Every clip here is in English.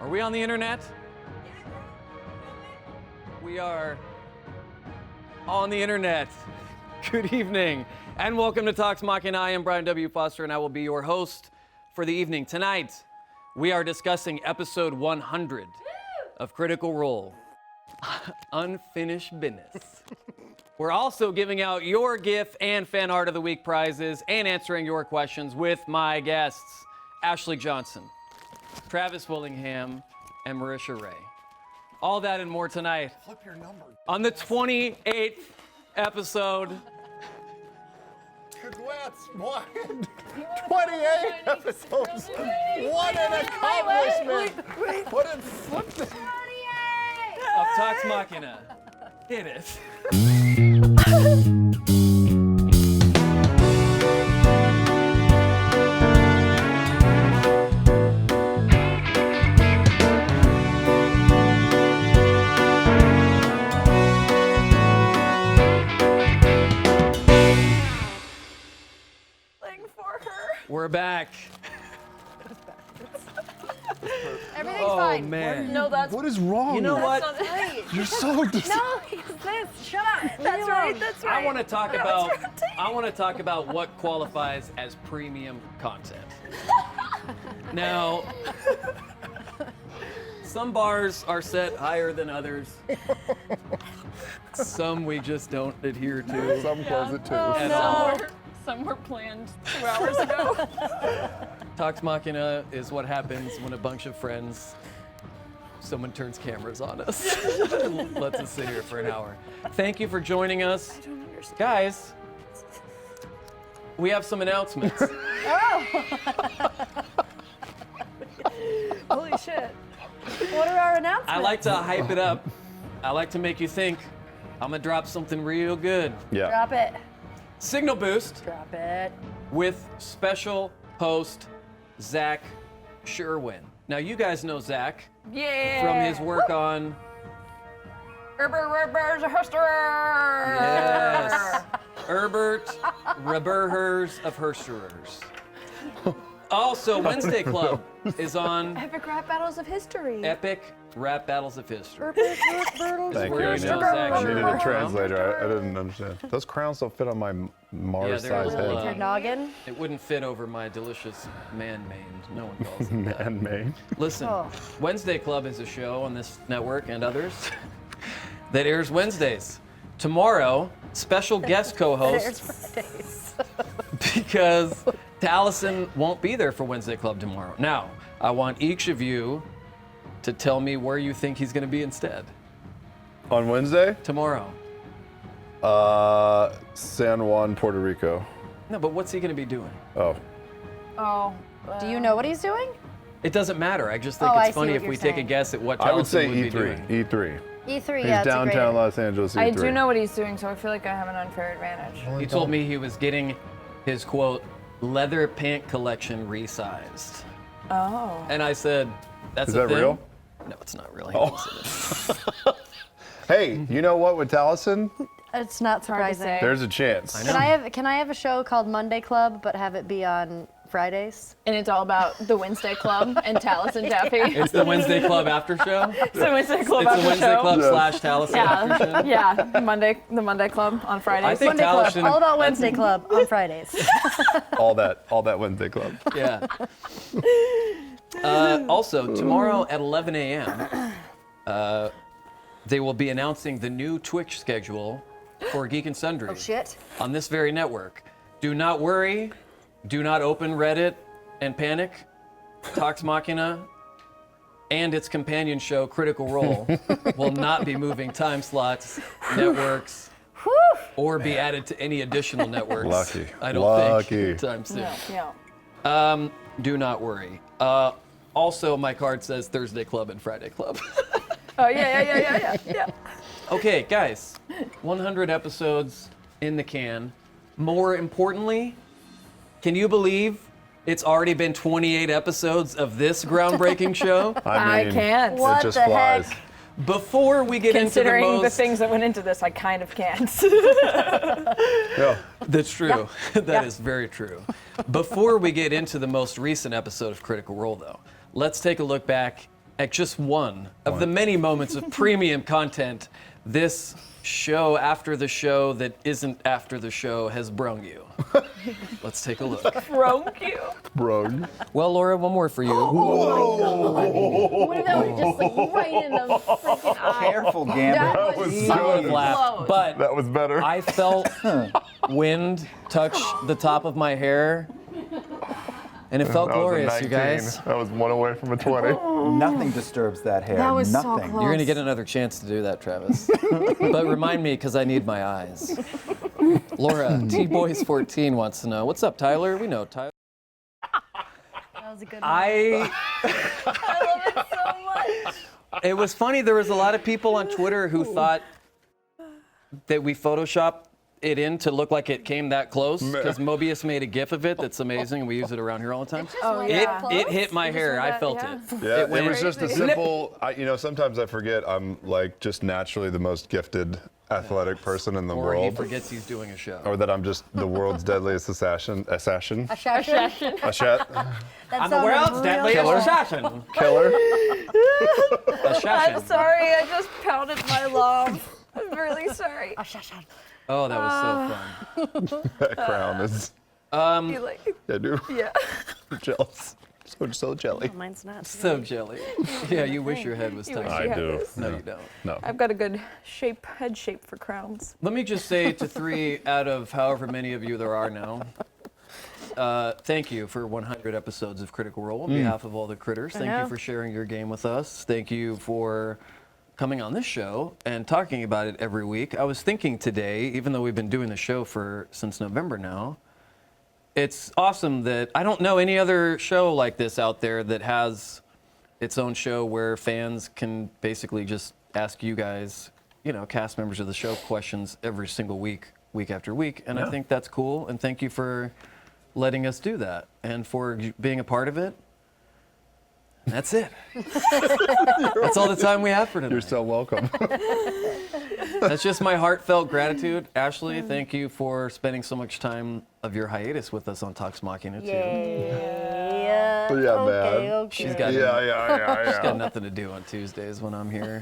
Are we on the internet? We are on the internet. Good evening, and welcome to Talks Machina. I am Brian W. Foster, and I will be your host for the evening. Tonight, we are discussing episode 100 of Critical Role, Unfinished Business. We're also giving out your GIF and Fan Art of the Week prizes and answering your questions with my guests, Ashley Johnson, Travis Willingham, and Marisha Ray. All that and more tonight on the 28th episode. Congrats, Brian. 28 episodes. What an accomplishment. What a flip. Of Talks Machina. Hit it. We're back. Everything's Oh, fine. man. No, that's What is wrong? You know what? not right. You're so dis- No, it's this. Shut up. That's right. That's right. I want to talk about what qualifies as premium content. Now, some bars are set higher than others. Some we just don't adhere to. Some close it too. at all. Some were planned 2 hours ago. Talks Machina is what happens when a bunch of friends, someone turns cameras on us and lets us sit here for an hour. Thank you for joining us. I don't understand. Guys, we have some announcements. Holy shit. What are our announcements? I like to hype it up. I like to make you think. I'm gonna drop something real good. Yeah. Drop it. Signal boost Drop it. with special host Zach Sherwin. Now you guys know Zach Yeah. from his work on Herbert Huster. Yes. Herbert Reberhers of Hersterers. Also, Wednesday Club is on Epic Rap Battles of History. Epic Rap Battles of History. Thank Where you. I you needed, know Zach I needed Sherwin a from. translator. I didn't understand. Those crowns don't fit on my Yeah, Mars they're a sized little, head. Your noggin. It wouldn't fit over my delicious man-maned. No one calls it that. Man made. Listen, Oh. Wednesday Club is a show on this network and others that airs Wednesdays. Tomorrow, special guest co-host There's Fridays. because Taliesin won't be there for Wednesday Club tomorrow. Now, I want each of you to tell me where you think he's going to be instead On Wednesday, tomorrow. San Juan, Puerto Rico. No, but what's he going to be doing? Oh. Oh. Do you know what he's doing? It doesn't matter. I just think Oh, I it's see funny what if you're we take a saying. guess at what I would say Taliesin be E3. doing. E3. E3. He's Yeah, it's a downtown great. Los Angeles. E3. I do know what he's doing, so I feel like I have an unfair advantage. He told me he was getting his, quote, leather pant collection resized. Oh. And I said, that's Is a that thing? real? No, it's not really. Hey, you know what with Taliesin? It's not hard to surprising. say. There's a chance. I know. Can I have a show called Monday Club, but have it be on Fridays? And it's all about the Wednesday Club and Taliesin Daffy. It's the Wednesday Club after show. It's the Wednesday Club It's after the Wednesday show. Club Yeah. / Taliesin after show. Yeah, the Monday Club on Fridays. I think Monday Club. Taliesin. All about Wednesday Club on Fridays. all that Wednesday club. Yeah. Also, tomorrow at 11 a.m., they will be announcing the new Twitch schedule for Geek and Sundry Oh shit. on this very network. Do not worry. Do not open Reddit and panic. Talks Machina and its companion show, Critical Role, will not be moving time slots, networks, or be added to any additional networks. Lucky. I don't Lucky. think anytime soon. Yeah. Do not worry. Also, my card says Thursday Club and Friday Club. Oh yeah. Okay, guys, 100 episodes in the can. More importantly, can you believe it's already been 28 episodes of this groundbreaking show? I can't. What It just the flies. heck? Before we get into Considering the the most, things that went into this, I kind of can't. Yeah. that's true. Yeah. That is very true. Before we get into the most recent episode of Critical Role, though, let's take a look back at just one of the many moments of premium content this show after the show that isn't after the show has brung you. Let's take a look. Broke you. Brogue. Well, Laura, one more for you. What if that was just like right in the freaking eye? Careful, Gambit. That was was I so would have good. laughed, close. but That was better. I felt wind touch the top of my hair, and it felt That was a glorious, you 19. guys. That was one away from a 20. Nothing disturbs that hair. That was so Nothing. close. You're gonna get another chance to do that, Travis. But remind me, because I need my eyes. Laura, T-Boys14 wants to know, what's up, Tyler? We know Tyler. That was a good one. I love it so much. It was funny, there was a lot of people on Twitter who thought that we photoshopped it in to look like it came that close, because Mobius made a GIF of it that's amazing, and we use it around here all the time. Oh, It, yeah. it hit my hair, I felt yeah. it. Yeah, it went was just a crazy. simple. Sometimes I forget I'm like just naturally the most gifted athletic person in the Or he world, forgets he's doing a show. or that I'm just the world's deadliest assassin. Assassin? A I'm the world's deadliest assassin. killer. Assassin. I'm sorry, I just pounded my lung. I'm really sorry. Assassin. Oh, that was so fun. That crown is. You like, I do. yeah. I'm jealous. So jelly. Mine's not. So jelly. Yeah, you wish your head was You wish tiny. you I had do. this. No, you don't. No. I've got a good head shape for crowns. Let me just say to 3 out of however many of you there are now, thank you for 100 episodes of Critical Role on behalf of all the critters. Thank you know. for sharing your game with us. Thank you for coming on this show and talking about it every week. I was thinking today, even though we've been doing the show since November now, it's awesome that I don't know any other show like this out there that has its own show where fans can basically just ask you guys, cast members of the show, questions every single week, week after week. And I think that's cool. And thank you for letting us do that and for being a part of it. And that's it. That's all the time we have for tonight. You're so welcome. That's just my heartfelt gratitude. Ashley, thank you for spending so much time of your hiatus with us on Talks Machina, too. Yeah. Yeah, okay, man. okay. She's got, Yeah. got nothing to do on Tuesdays when I'm here.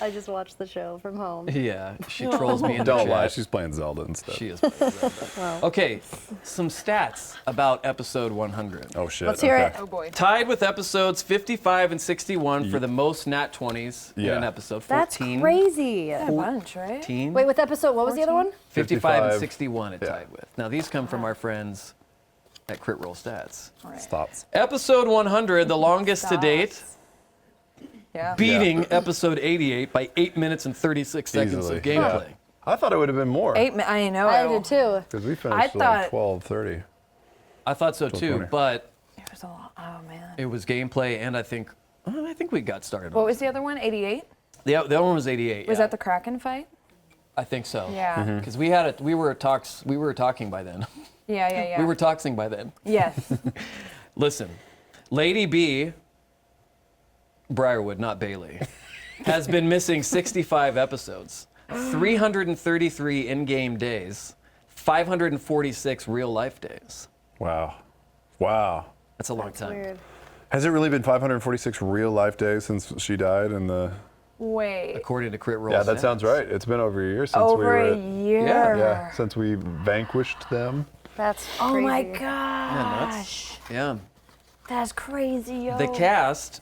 I just watched the show from home. Yeah, she trolls me in the Don't chat. lie. She's playing Zelda instead. She is playing Zelda. Okay, some stats about episode 100. Oh shit. Let's hear it. Oh boy. Tied with episodes 55 and 61 for the most nat 20s in Yeah. an episode. That's 14. crazy. A bunch, right? 14. Wait, with episode, what was the other one? 55 and 55. 61 it Yeah. tied with. Now these come from our friends at Crit Roll Stats. Stop. Episode 100, the longest to date, Yeah. beating episode 88 by 8 minutes and 36 seconds Easily. of gameplay. I thought it would have been more. I know. I did too. Because we I finished thought- like 12:30. I thought so too, 20. but It was a lot. Oh man. it was gameplay, and I think we got started. What on was the other one? 88? the other one was 88. Was yeah. that the Kraken fight? I think so. Yeah. Because we were talking by then. Yeah, yeah, yeah. We were talking by then. Yes. Listen, Lady B, Briarwood, not Bailey, has been missing 65 episodes, 333 in-game days, 546 real-life days. Wow. Wow. That's a long time. Weird. Has it really been 546 real life days since she died in the? Wait. According to Crit Roll. Yeah, that Stats. sounds right. It's been over a year since we Over were. a year. Yeah, since we vanquished them. That's Oh crazy. my Yeah, gosh. nuts. Yeah. That's crazy, yo. The cast,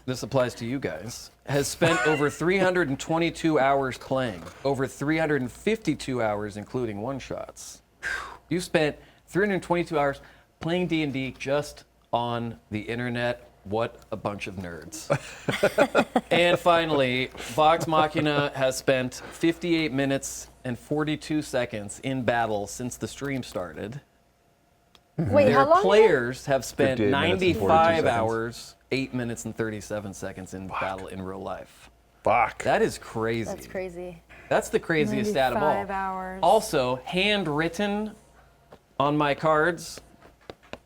this applies to you guys, has spent over 322 hours playing, over 352 hours including one-shots. You spent 322 hours playing D&D just on the internet. What a bunch of nerds. And finally, Vox Machina has spent 58 minutes and 42 seconds in battle since the stream started. Wait, Their how long? players have spent 58 minutes and 42 95 seconds. hours, 8 minutes and 37 seconds in battle in real life. Fuck. That is crazy. That's crazy. That's the craziest stat of all. 95 hours. Also, handwritten on my cards,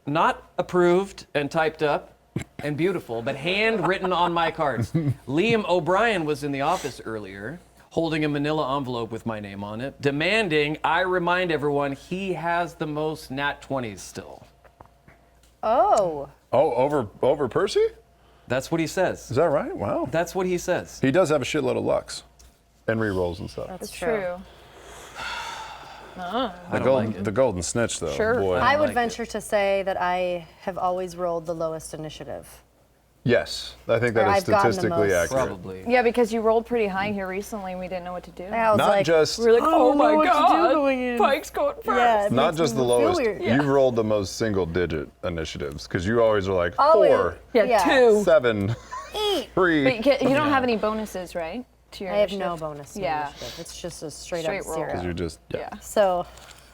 not approved and typed up and beautiful, but handwritten on my cards. Liam O'Brien was in the office earlier, holding a manila envelope with my name on it, demanding I remind everyone he has the most nat 20s still. Oh. Oh, over Percy? That's what he says. Is that right? Wow. That's what he says. He does have a shitload of Lux and re-rolls and stuff. That's It's true. The golden snitch, though. Sure. Boy. I would like venture to say that I have always rolled the lowest initiative. Yes, I think that Or is I've gotten the statistically most. accurate. Probably. Yeah, because you rolled pretty high here recently and we didn't know what to do. I was Not like, just We were like, oh know my what to do god, going in. Pike's going first. yeah, it not makes just me the feel lowest. weird. You rolled the most single-digit initiatives because you always are like Always. 4, Yeah, Yeah. 2. 7, 3. But you don't have any bonuses, right? To your I have initiative? no bonus to Yeah. initiative. It's just a straight Straight up roll. zero. Because you're just Yeah. So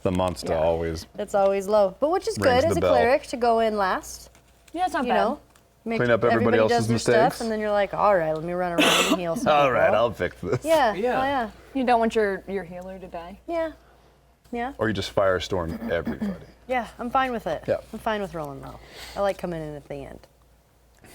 the monster Yeah. always. it's always low, but which is Rings good as the a bell. cleric to go in last. Yeah, it's not You bad. know, make Clean up everybody else's does their mistakes. stuff, and then you're like, all right, let me run around and heal some All people. right, I'll fix this. Yeah. Yeah. Oh, yeah. You don't want your healer to die. Yeah. Yeah. Or you just firestorm everybody. Yeah. I'm fine with it. Yeah. I'm fine with rolling low. I like coming in at the end.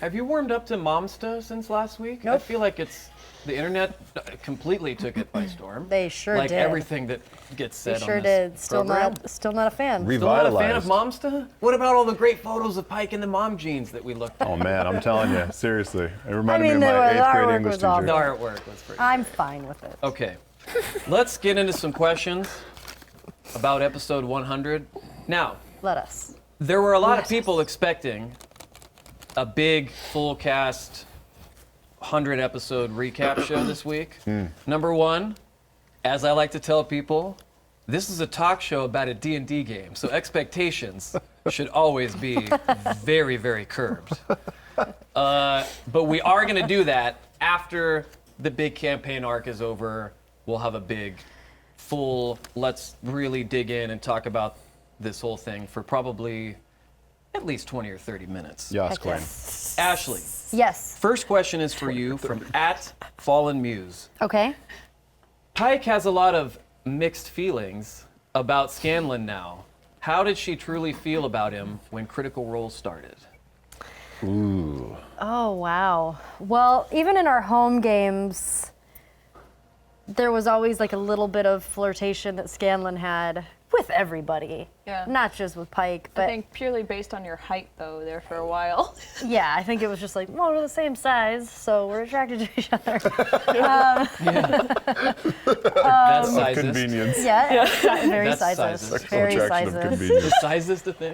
Have you warmed up to Momsta since last week? I Nope. feel like the internet completely took it by storm. They sure like did. everything that gets They said sure on this did. Still program. not a fan. Still not a fan of Revitalized. Momsta? What about all the great photos of Pike in the mom jeans that we looked at? Oh man, I'm telling you, seriously, it reminded mean, me of my the 8th grade artwork English was awful. The teacher. artwork was pretty. I'm fine with it. Okay, let's get into some questions about episode 100. Now, Let us. there were a lot of people expecting a big full cast 100 episode recap show this week. Number one, as I like to tell people, this is a talk show about a D&D game, so expectations should always be very, very curbed. But we are going to do that after the big campaign arc is over. We'll have a big, full, let's really dig in and talk about this whole thing for probably at least 20 or 30 minutes. Yes, Heck Queen. yes. Ashley, Yes. first question is for you from @FallenMuse. Okay. Pike has a lot of mixed feelings about Scanlan now. How did she truly feel about him when Critical Role started? Oh, wow. Well, even in our home games, there was always like a little bit of flirtation that Scanlan had with everybody. Yeah. Not just with Pike, but I think purely based on your height, though, there for a while. yeah, I think it was just like, well, we're the same size, so we're attracted to each other. That's sizist. Convenience. Yeah, very That's sizist. sizist. Very Attraction of sizist. convenience. Is sizist a thing?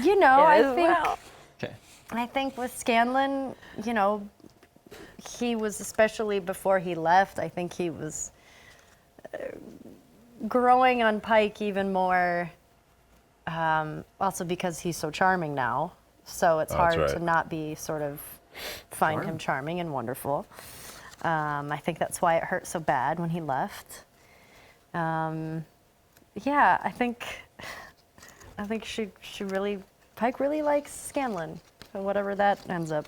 You know, It is I think well. Okay. I think with Scanlan, you know, he was, especially before he left, I think he was growing on Pike even more, also because he's so charming now. So it's Oh, that's hard to right. not be sort of find him charming and wonderful. I think that's why it hurt so bad when he left. Yeah, I think she really, Pike really likes Scanlan, so whatever that ends up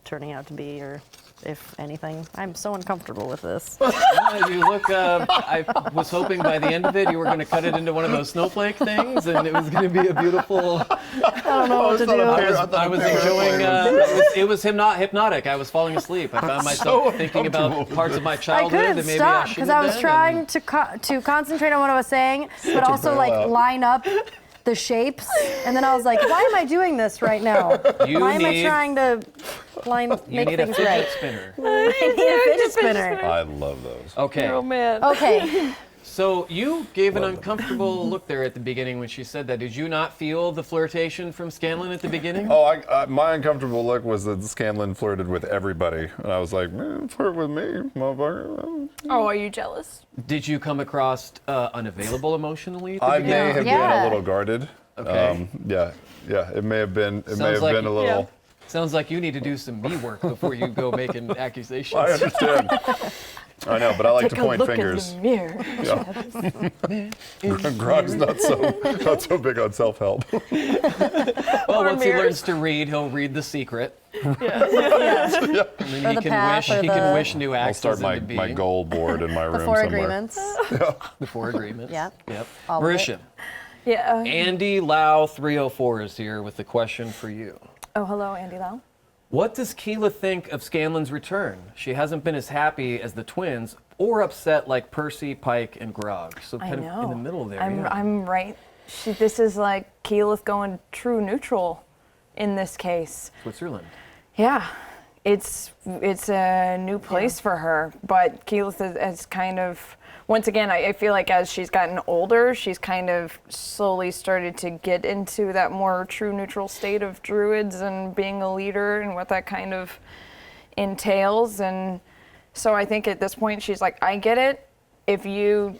turning out to be, or if anything. I'm so uncomfortable with this. Well, you look, I was hoping by the end of it you were going to cut it into one of those snowflake things and it was going to be a beautiful. I don't know what to do. I was enjoying, it was hypnotic. I was falling asleep. I found myself thinking about parts of my I childhood couldn't that maybe stop I because shouldn't I have was been, trying and- to concentrate on what I was saying, but also like bailout. line up the shapes. And then I was like, why am I doing this right now? You Why am I need- trying to You make need a things fidget right? spinner. I need a fidget spinner. I love those. Okay. Oh, man. Okay. So you gave an uncomfortable look there at the beginning when she said that. Did you not feel the flirtation from Scanlan at the beginning? Oh, my uncomfortable look was that Scanlan flirted with everybody, and I was like, man, flirt with me, motherfucker. Oh, are you jealous? Did you come across unavailable emotionally at the I beginning? may have been Yeah. a little guarded. Okay. Yeah. It may have been. It may Sounds have like been a little. Yeah. Sounds like you need to do some me work before you go making accusations. I understand. I know, but I like to Take a point look fingers. in the mirror. Grog's not so big on self-help. Well, once he mirrors. learns to read, he'll read The Secret. Yeah. And then Or he The can Path, wish or he can the- wish new I'll axes start my into being. goal board in my room The four somewhere. agreements. The Four Agreements. Yeah. Yep. All of it. Marisha, Yeah. Andy Lau 304 is here with a question for you. Oh, hello, Andy Lau. What does Keela think of Scanlan's return? She hasn't been as happy as the twins or upset like Percy, Pike, and Grog. So I kind know. of in the middle there. I'm yeah. right. This is like Keyleth going true neutral. in this case. Switzerland. Yeah, it's a new place for her, but Keyleth is kind of, once again, I feel like as she's gotten older, she's kind of slowly started to get into that more true neutral state of druids and being a leader and what that kind of entails. And so I think at this point she's like, I get it. If you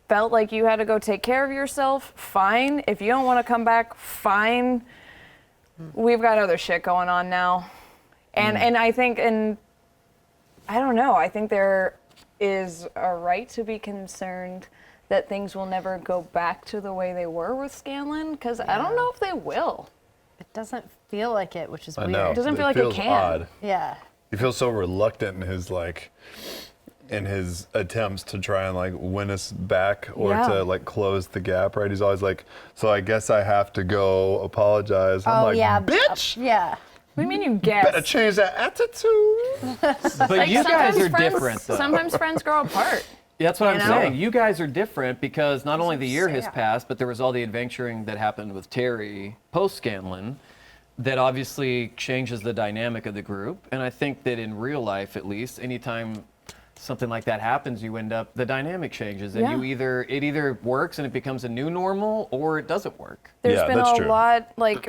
felt like you had to go take care of yourself, fine. If you don't want to come back, fine. We've got other shit going on now. And I think, and I don't know, I think there is a right to be concerned that things will never go back to the way they were with Scanlan, because I don't know if they will. It doesn't feel like it, which is I weird. know. It doesn't feel like it feels can. Odd. Yeah. He feels so reluctant in his attempts to try and like win us back or Yeah. to like close the gap, right? He's always like, so I guess I have to go apologize. I'm like, bitch, Yeah. What do you mean you guess? better change that attitude. But Like, you guys sometimes are friends- different, though. Sometimes friends grow apart. Yeah, that's what I'm know? saying. You guys are different because not only the year has sad. passed, but there was all the adventuring that happened with Terry post-Scanlan that obviously changes the dynamic of the group. And I think that in real life, at least, anytime something like that happens, the dynamic changes. And Yeah. it either works and it becomes a new normal or it doesn't work. There's Yeah, been that's a true. lot, like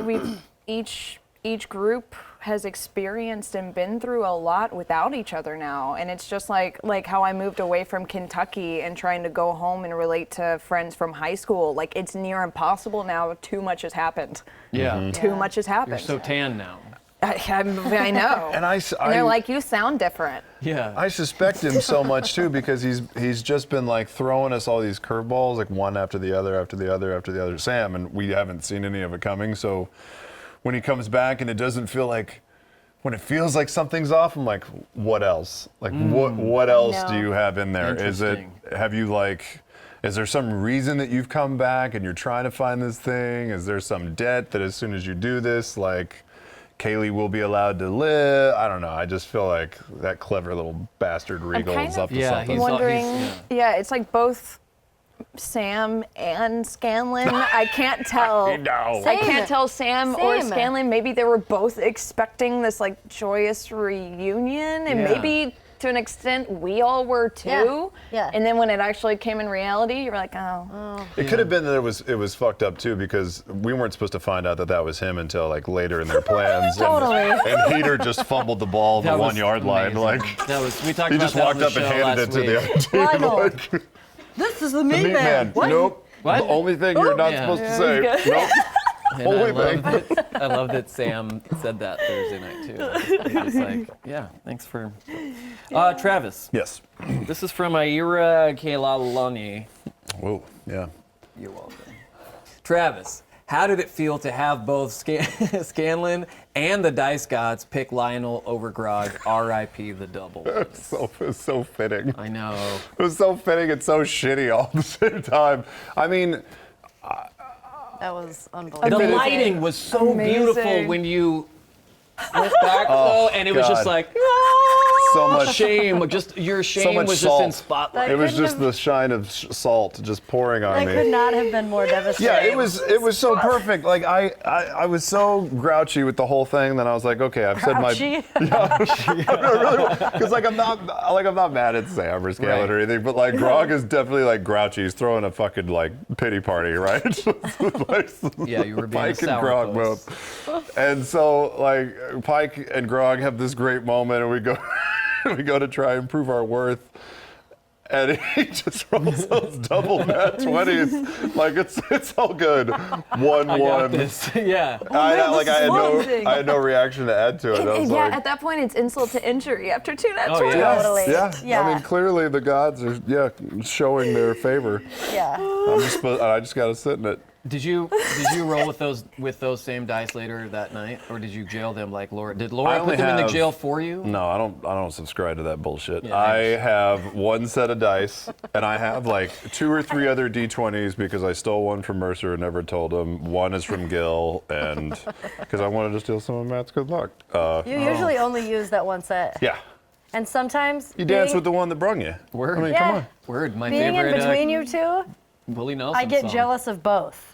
each group has experienced and been through a lot without each other now. And it's just like how I moved away from Kentucky and trying to go home and relate to friends from high school. Like, it's near impossible now. Too much has happened. Yeah. Too much has You're happened. so tan now. I know. And And they're like, you sound different. Yeah. I suspect him so much too because he's just been like throwing us all these curveballs, like one after the other, after the other, after the other. Sam, and we haven't seen any of it coming. So when he comes back and it doesn't feel like, when it feels like something's off, I'm like, what else? Like what else do you have in there? Is it? Interesting. Is there some reason that you've come back and you're trying to find this thing? Is there some debt that as soon as you do this, like, Kaylee will be allowed to live? I don't know. I just feel like that clever little bastard Regal kind is of up to Yeah, something. he's Wondering, yeah. yeah, it's like both Sam and Scanlan. I can't tell. I know. I Same. can't tell Sam or Same. Scanlan. Maybe they were both expecting this like joyous reunion, and Yeah. maybe to an extent we all were too. Yeah. Yeah. And then when it actually came in reality, you were like, oh. It could have been that it was fucked up too because we weren't supposed to find out that that was him until like later in their plans. Totally. And Heater just fumbled the ball That the was 1 yard line. amazing. Like That was, we talked he about just that walked on the up and show handed last it to the week. other team. Lionel. Like, This is the meat man. What? Nope. What? The only thing you're not Oh. supposed to say. Nope. And I love that Sam said that Thursday night too. He was like, yeah, thanks for. Travis, Yes. this is from Ira Kelalani. Whoa. Yeah. You're welcome. Travis, how did it feel to have both Scanlan and the Dice Gods pick Lionel over Grog? R.I.P. the double. It's so fitting. I know. It was so fitting and so shitty all at the same time. I mean, That was The unbelievable. lighting was so beautiful Amazing. when you went back though, and it was just God. like so much. shame. Just your shame much was salt. just in spotlight. It was couldn't just have- the shine of salt just pouring on That me. could not have been more devastating. Yeah, it was so perfect. Like I was so grouchy with the whole thing. Then I was like, okay, I've said my Grouchy. because like I'm not mad at Sam or Scanlan or anything, but like Grog is definitely like grouchy. He's throwing a fucking like pity party, right? Yeah, you were being a Pike and Grog sourpuss. both. And so like Pike and Grog have this great moment, and we go to try and prove our worth. And he just rolls those double nat 20s. Like it's all good. 1-1. I got this. Yeah. I had no reaction to add to it. I was yeah, like, at that point, it's insult to injury after 2 nat Oh, 20s. yeah. Totally. yeah. Yeah. I mean, clearly the gods are showing their favor. Yeah. I just got to sit in it. Did you roll with those same dice later that night, or did you jail them like Laura? Did Laura only put them in the have- jail for you? No, I don't subscribe to that bullshit. Yeah, I I have one set of dice, and I have like 2 or 3 other D20s because I stole one from Mercer and never told him. One is from Gil, and because I wanted to steal some of Matt's good luck. You usually only use that one set. Yeah. And sometimes You dance with the one that brung you. Word. I mean, Yeah. come on. Word. My being favorite. in between you two, Willie Nelson I get song. jealous of both.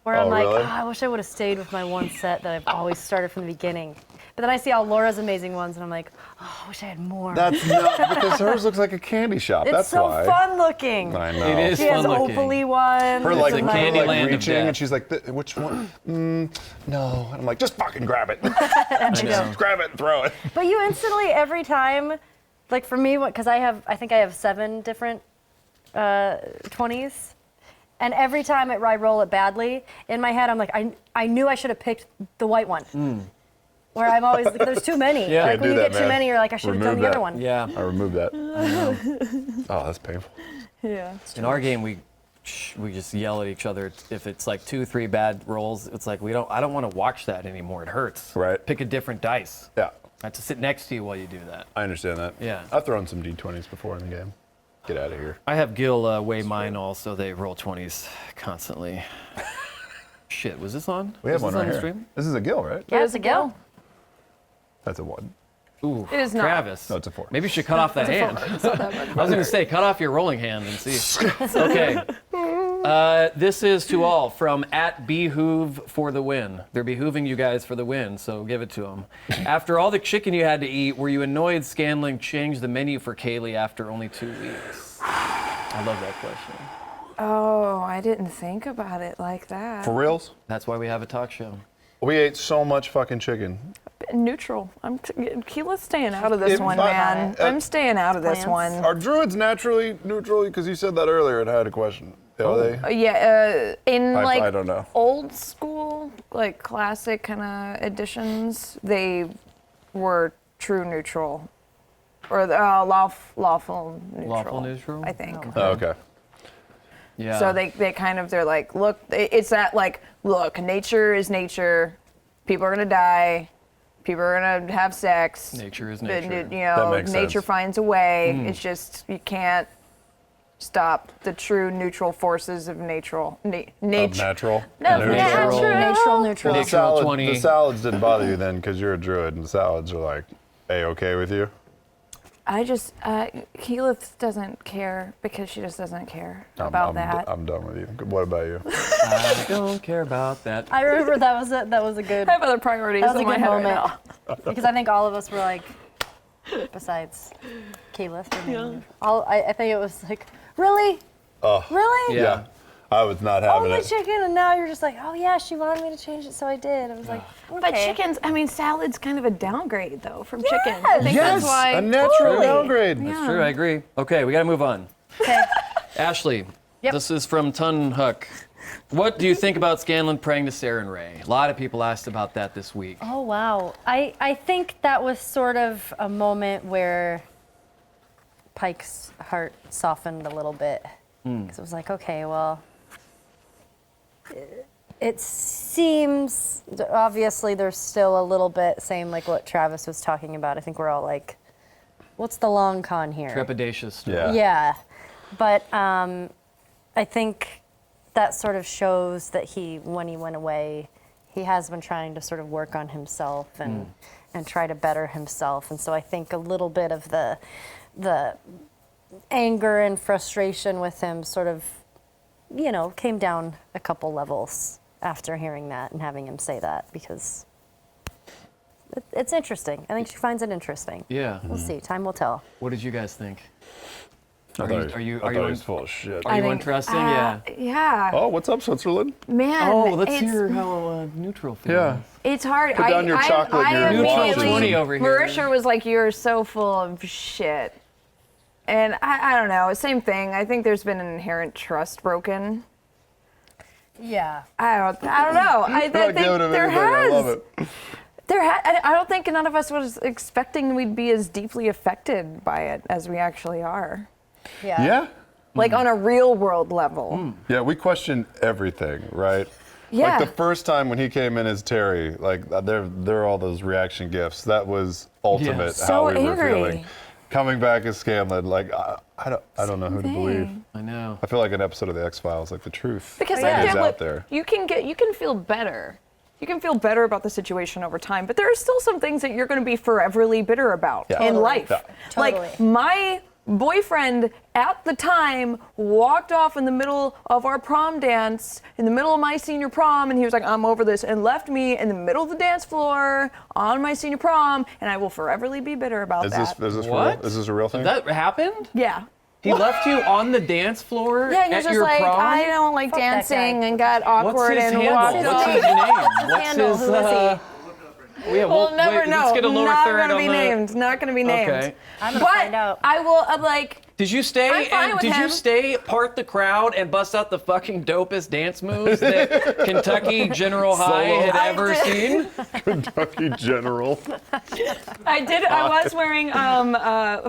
where I'm Oh, like, really? I wish I would have stayed with my one set that I've always started from the beginning. But then I see all Laura's amazing ones, and I'm like, oh, I wish I had more. That's not because hers looks like a candy shop. it's That's so why. fun looking. I know. It is She has fun looking. opaly ones. Her like, a and candy like land of reaching, death. and she's like, "Which one? No." And I'm like, "Just fucking grab it. know. Just grab it and throw it." But you instantly, every time, like for me, because I think I have 7 different 20s. And every time I roll it badly, in my head, I'm like, I knew I should have picked the white one. Where I'm always like, there's too many. Yeah. Like Can't when do you that, get too man. many, you're like, I should have done Remove the that. other one. Yeah. I removed that. Oh, that's painful. Yeah. In our game, we just yell at each other if it's like 2, 3 bad rolls. It's like I don't want to watch that anymore. It hurts. Right. Pick a different dice. Yeah, I have to sit next to you while you do that. I understand that. Yeah. I've thrown some D20s before in the game. Get out of here. I have Gil weigh mine also. They roll 20s constantly. Shit, was this on? We Was have one this right on the here. stream? This is a gill, right? Yeah, it's a go. That's a 1. Ooh, It is not. Travis. No, it's a 4. Maybe you should cut off that hand. I was going to say, cut off your rolling hand and see. Okay. This is to all from @Behoove for the win. They're behooving you guys for the win, so give it to them. After all the chicken you had to eat, were you annoyed Scanlan changed the menu for Kaylee after only 2 weeks? I love that question. Oh, I didn't think about it like that. For reals? That's why we have a talk show. We ate so much fucking chicken. Neutral. Keela's staying out of this If one, I- man. I'm staying out of this Plants. one. Are druids naturally neutral? Because you said that earlier and I had a question. Are they? Yeah, in I don't know. old school, like classic kind of editions, they were true neutral, or lawful neutral. Lawful neutral? I think. Oh, okay. Yeah. So they're like, look, it's that like, look, nature is nature. People are gonna die. People are gonna have sex. Nature is But, nature. you know, That makes nature sense. finds a way. It's just you can't stop the true neutral forces of nature. Nature. Natural. No, Neutral. natural. Neutral. Well, the, Natural 20. the salads didn't bother you then because you're a druid and salads are like A-okay with you? I just, Keyleth doesn't care because she just doesn't care about that. I'm done with you. What about you? I don't care about that. I remember that was a good. I have other priorities That was a in my good head right moment. now. Because I think all of us were like, besides Keyleth, I think it was like, really? Really? Yeah. I was not having Only it. chicken, and now you're just like, oh yeah, she wanted me to change it, so I did. I was like, okay. But chickens, I mean, salad's kind of a downgrade though from chicken. I think Yes, that's why. a natural Totally. downgrade. It's true, I agree. Okay, we got to move on. Okay. Ashley, Yep. this is from Tun Huck. What do you think about Scanlan praying to Sarah and Ray? A lot of people asked about that this week. Oh wow. I think that was sort of a moment where Pike's heart softened a little bit. Because it was like, okay, well, it seems, obviously there's still a little bit, same like what Travis was talking about. I think we're all like, what's the long con here? Trepidatious. Yeah. Yeah, but I think that sort of shows that when he went away, he has been trying to sort of work on himself and try to better himself. And so I think a little bit of the anger and frustration with him sort of, came down a couple levels after hearing that and having him say that, because it's interesting. I think she finds it interesting. Yeah. We'll see. Time will tell. What did you guys think? I thought he was full of shit. Are you think, interesting? Yeah. Yeah. Oh, what's up, Switzerland? Man. Oh, let's it's, hear how neutral feels. Yeah. It's hard. Put down your chocolate and your Neutral watches. 20 over here. Marisha was like, "You're so full of shit," and I don't know. Same thing. I think there's been an inherent trust broken. Yeah. I don't know. I I'm not think giving him there anything. I love has. it. I don't think none of us was expecting we'd be as deeply affected by it as we actually are. Yeah? Like on a real world level. Yeah, we question everything, right? Yeah. Like the first time when he came in as Terry, like there are all those reaction gifts. That was ultimate Yeah. how So we were angry. feeling. Coming back as Scanlan, like I don't know who to believe. I know. I feel like an episode of the X-Files, like the truth Because is like, out there. you can feel better. You can feel better about the situation over time, but there are still some things that you're going to be foreverly bitter about Yeah. in Totally. life. Yeah. Totally. Like my boyfriend at the time walked off in the middle of our prom dance, in the middle of my senior prom, and he was like, I'm over this, and left me in the middle of the dance floor on my senior prom, and I will foreverly be bitter about that. Is this What? real? Is this a real thing? That happened? Yeah. He left you on the dance floor Yeah, he was at just your like, prom? I don't like Fuck that dancing, guy. and got What's awkward his and handle? walked What's off. his name? What's handle? his, Who is he? Yeah, We'll never wait, know. Let's get a lower Not third gonna on be the... named. Not gonna be named. Okay. I'm gonna But find out. I will. I'm like. Did you stay I'm fine with did you him. stay part the crowd and bust out the fucking dopest dance moves that Kentucky General High Solo. had I ever did. seen? Kentucky General. I did. I was wearing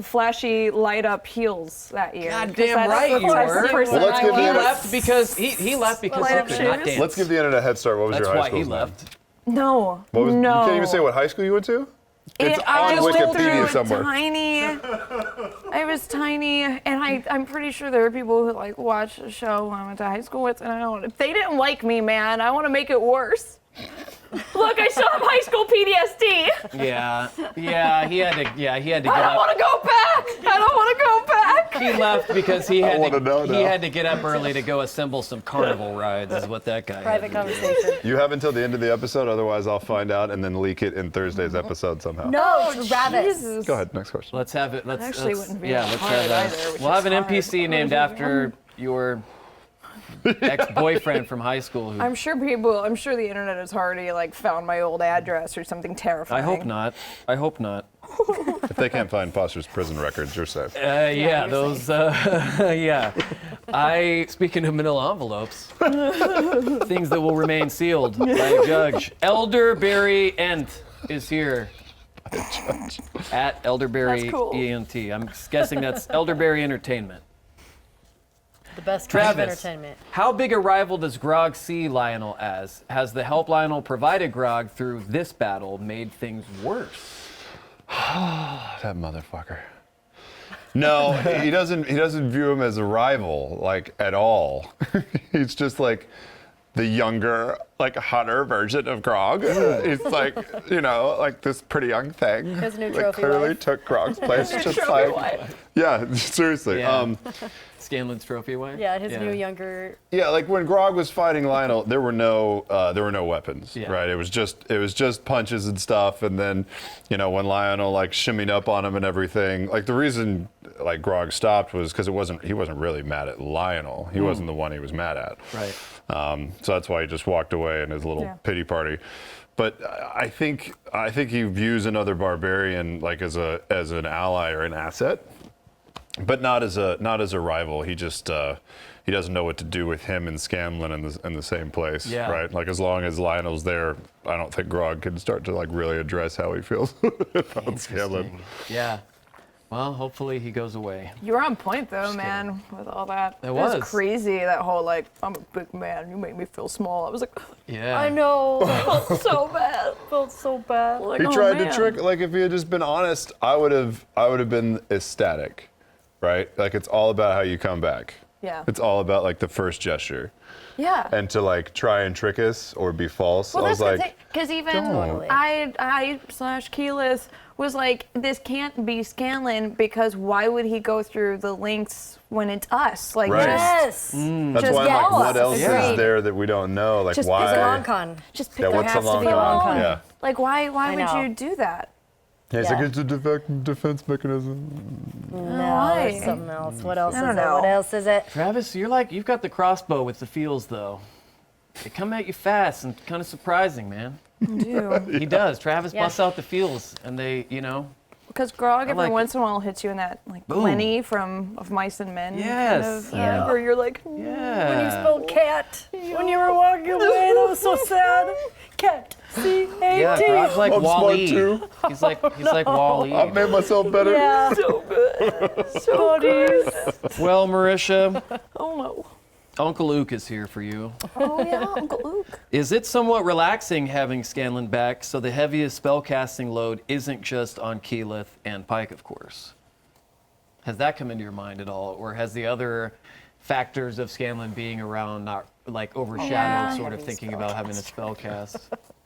flashy light up heels that year. God 'Cause damn that's right the you type were. of person Well, let's I give the He was. left because he left because Light he up could not shoes. dance. Let's give the internet a head start. What was That's your high why school he name? left. No. What was, no. You can't even say what high school you went to? It's I on just went Wikipedia through somewhere. tiny. I was tiny, and I'm pretty sure there were people who like watched the show when I went to high school with, and I don't. If they didn't like me, man, I want to make it worse. Look, I still have high school PTSD. Yeah, he had to get I don't up. want to go back. I don't want to go back. He left because he had wanna know he now. had to get up early to go assemble some carnival rides is what that guy Private had to do. conversation. You have until the end of the episode, otherwise I'll find out and then leak it in Thursday's episode somehow. No, Travis. Jesus. Go ahead, next question. Let's have it. Actually wouldn't be let's that hard have either, which we'll have is an hard. NPC named after your ex-boyfriend from high school. Who, I'm sure the internet has already like found my old address or something terrifying. I hope not. I hope not. If they can't find Foster's prison records, you're safe. Yeah, you're those. Yeah, speaking of manila envelopes, things that will remain sealed by a judge. Elderberry Ent is here. At Elderberry That's cool. ENT. I'm guessing that's Elderberry Entertainment. The best kind of Travis, entertainment. how big a rival does Grog see Lionel as? Has the help Lionel provided Grog through this battle made things worse? That motherfucker. No, he doesn't view him as a rival, like, at all. He's just like the younger, like, hotter version of Grog. He's like, like this pretty young thing. His new like, trophy clearly wife. took Grog's place. Just trophy like, wife. yeah, seriously. Yeah. Scanlan's trophy wife? Yeah, his new younger. Yeah, like when Grog was fighting Lionel, there were no weapons, Yeah. right? It was just punches and stuff, and then, when Lionel like shimmied up on him and everything, like the reason like Grog stopped was because he wasn't really mad at Lionel. He wasn't the one he was mad at. Right. So that's why he just walked away in his little pity party. But I think he views another barbarian like as an ally or an asset. But not as a rival. He just he doesn't know what to do with him and Scanlan in the same place, Yeah. right? Like as long as Lionel's there, I don't think Grog can start to like really address how he feels about Scanlan. Yeah. Well, hopefully he goes away. You were on point though, man, with all that. It was. crazy, that whole like, I'm a big man, you make me feel small. I was like, Yeah. I know. felt so bad. Felt so bad. Like, He oh, tried man. to trick. Like if he had just been honest, I would have been ecstatic, right? Like it's all about how you come back. Yeah. It's all about like the first gesture, Yeah. and to like try and trick us or be false. Well, I was that's like, because even don't. I/Keyleth was like, this can't be Scanlan because why would he go through the lengths when it's us? Like, Right. Yes. that's just why I'm get like, what us. else Agreed. is there that we don't know? Like Just why? It's a long con. just pick Yeah, up what's has the to long be a long con? con. Yeah. Like, why I would know. you do that? Yeah, it's Yeah. like it's a defense mechanism. No, Why? there's something else. What else I is don't it? know. What else is it? Travis, you've got the crossbow with the feels though. They come at you fast and kind of surprising, man. Do He does. Travis Yeah. busts out the feels, and they, because Grog every like once in a while hits you in that like Boom. Lenny from Of Mice and Men Yes. kind of Yeah. where you're like, yeah. When you spelled cat. When you were walking away, that was so sad. Cat. C-A-T. Yeah, Grog's like I'm smart Wall-E. too. He's like Wall-E. I've made myself better. Yeah. so good, so good. Well, Marisha, Oh no. Uncle Luke is here for you. Oh yeah, Uncle Luke. Is it somewhat relaxing having Scanlan back so the heaviest spellcasting load isn't just on Keyleth and Pike, of course? Has that come into your mind at all? Or has the other factors of Scanlan being around not like overshadowed Yeah. sort of Heavy thinking about having a spellcast?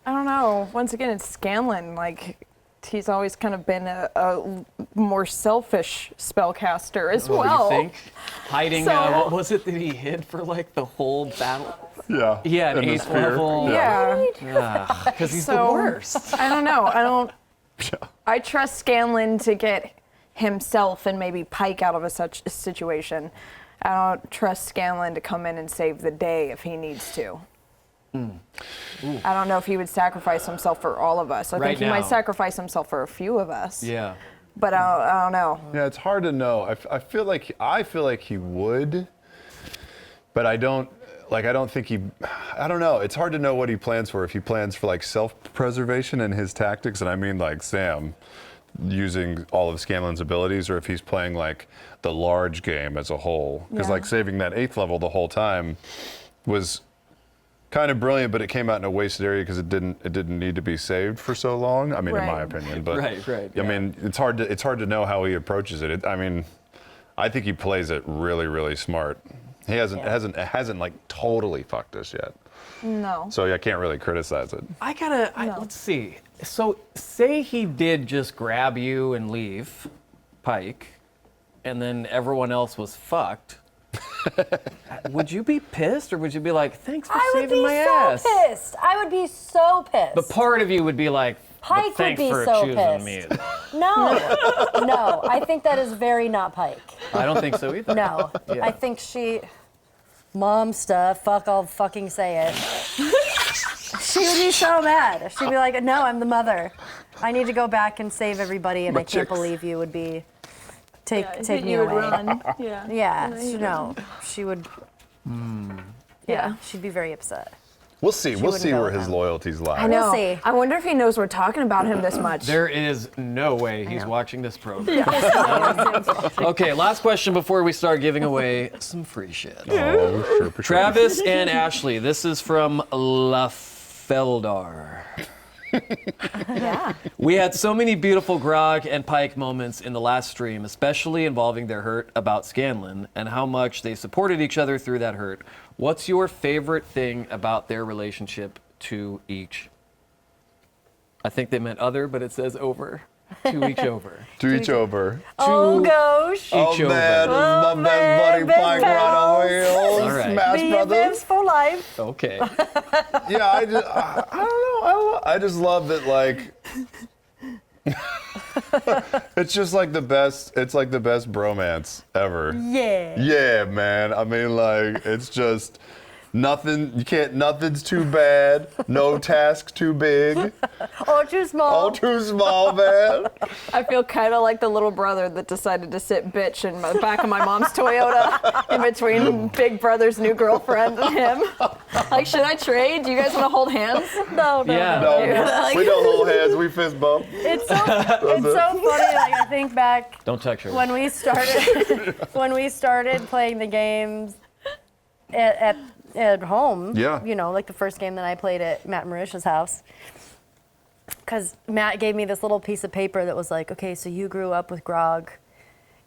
I don't know. Once again, it's Scanlan. Like, he's always kind of been a more selfish spellcaster as well. You think? Hiding, So- what was it that he hid for like the whole battle? Yeah. Yeah, an in the 8th sphere. level. Yeah. Because he's the So- worst. I don't know. I trust Scanlan to get himself and maybe Pike out of such a situation. I don't trust Scanlan to come in and save the day if he needs to. I don't know if he would sacrifice himself for all of us. I Right think he now. might sacrifice himself for a few of us. Yeah. But I don't know. Yeah, it's hard to know. I feel like he would, but I don't think he. I don't know. It's hard to know what he plans for. If he plans for like self-preservation in his tactics, and I mean like Sam using all of Scanlan's abilities, or if he's playing like the large game as a whole. Because Yeah. like saving that 8th level the whole time was kind of brilliant, but it came out in a wasted area because it didn't need to be saved for so long. I mean, in my Right. opinion, but Right, I yeah. mean, it's hard to know how he approaches it. I mean, I think he plays it really, really smart. He hasn't like totally fucked us yet. No. So I can't really criticize it. Let's see. So say he did just grab you and leave, Pike, and then everyone else was fucked. Would you be pissed, or would you be like, thanks for I would saving be my so ass? pissed. I would be so pissed. But part of you would be like, Pike but would thanks be for so choosing me. pissed. No, no. I think that is very not Pike. I don't think so either. No, Yeah. I think mom stuff. Fuck, I'll fucking say it. She would be so mad. She'd be like, no, I'm the mother. I need to go back and save everybody, and I can't believe you would be take me you would away. run. Yeah. Yeah, no, she would. Yeah. She'd be very upset. We'll see. We'll wouldn't see go where with his him. loyalties lie. I know. see. I wonder if he knows we're talking about him this much. There is no way he's watching this program. Okay, last question before we start giving away some free shit. Oh, sure, for sure. Travis and Ashley, this is from La Feldar. Yeah. We had so many beautiful Grog and Pike moments in the last stream, especially involving their hurt about Scanlan and how much they supported each other through that hurt. What's your favorite thing about their relationship to each? I think they meant other, but it says over. To each over. To each over. Oh gosh. Oh Each over. man, this is my best buddy best Pike right over here. Old All right. Smash Brothers. BFFs for life. Okay. Yeah, I don't know. I just love that, like, it's just like the best. It's like the best bromance ever. Yeah. Yeah, man. I mean, like, it's just nothing. Nothing's too bad. No task too big. Or too small. All too small, man. I feel kind of like the little brother that decided to sit bitch in the back of my mom's Toyota in between Big Brother's new girlfriend and him. Like, should I trade? Do you guys want to hold hands? No, no. Yeah. No, we don't hold hands. We fist bump. It's so funny. Like I think back Don't touch her. when we started playing the games at home. Yeah. You know, like the first game that I played at Matt and Marisha's house. Because Matt gave me this little piece of paper that was like, okay, so you grew up with Grog.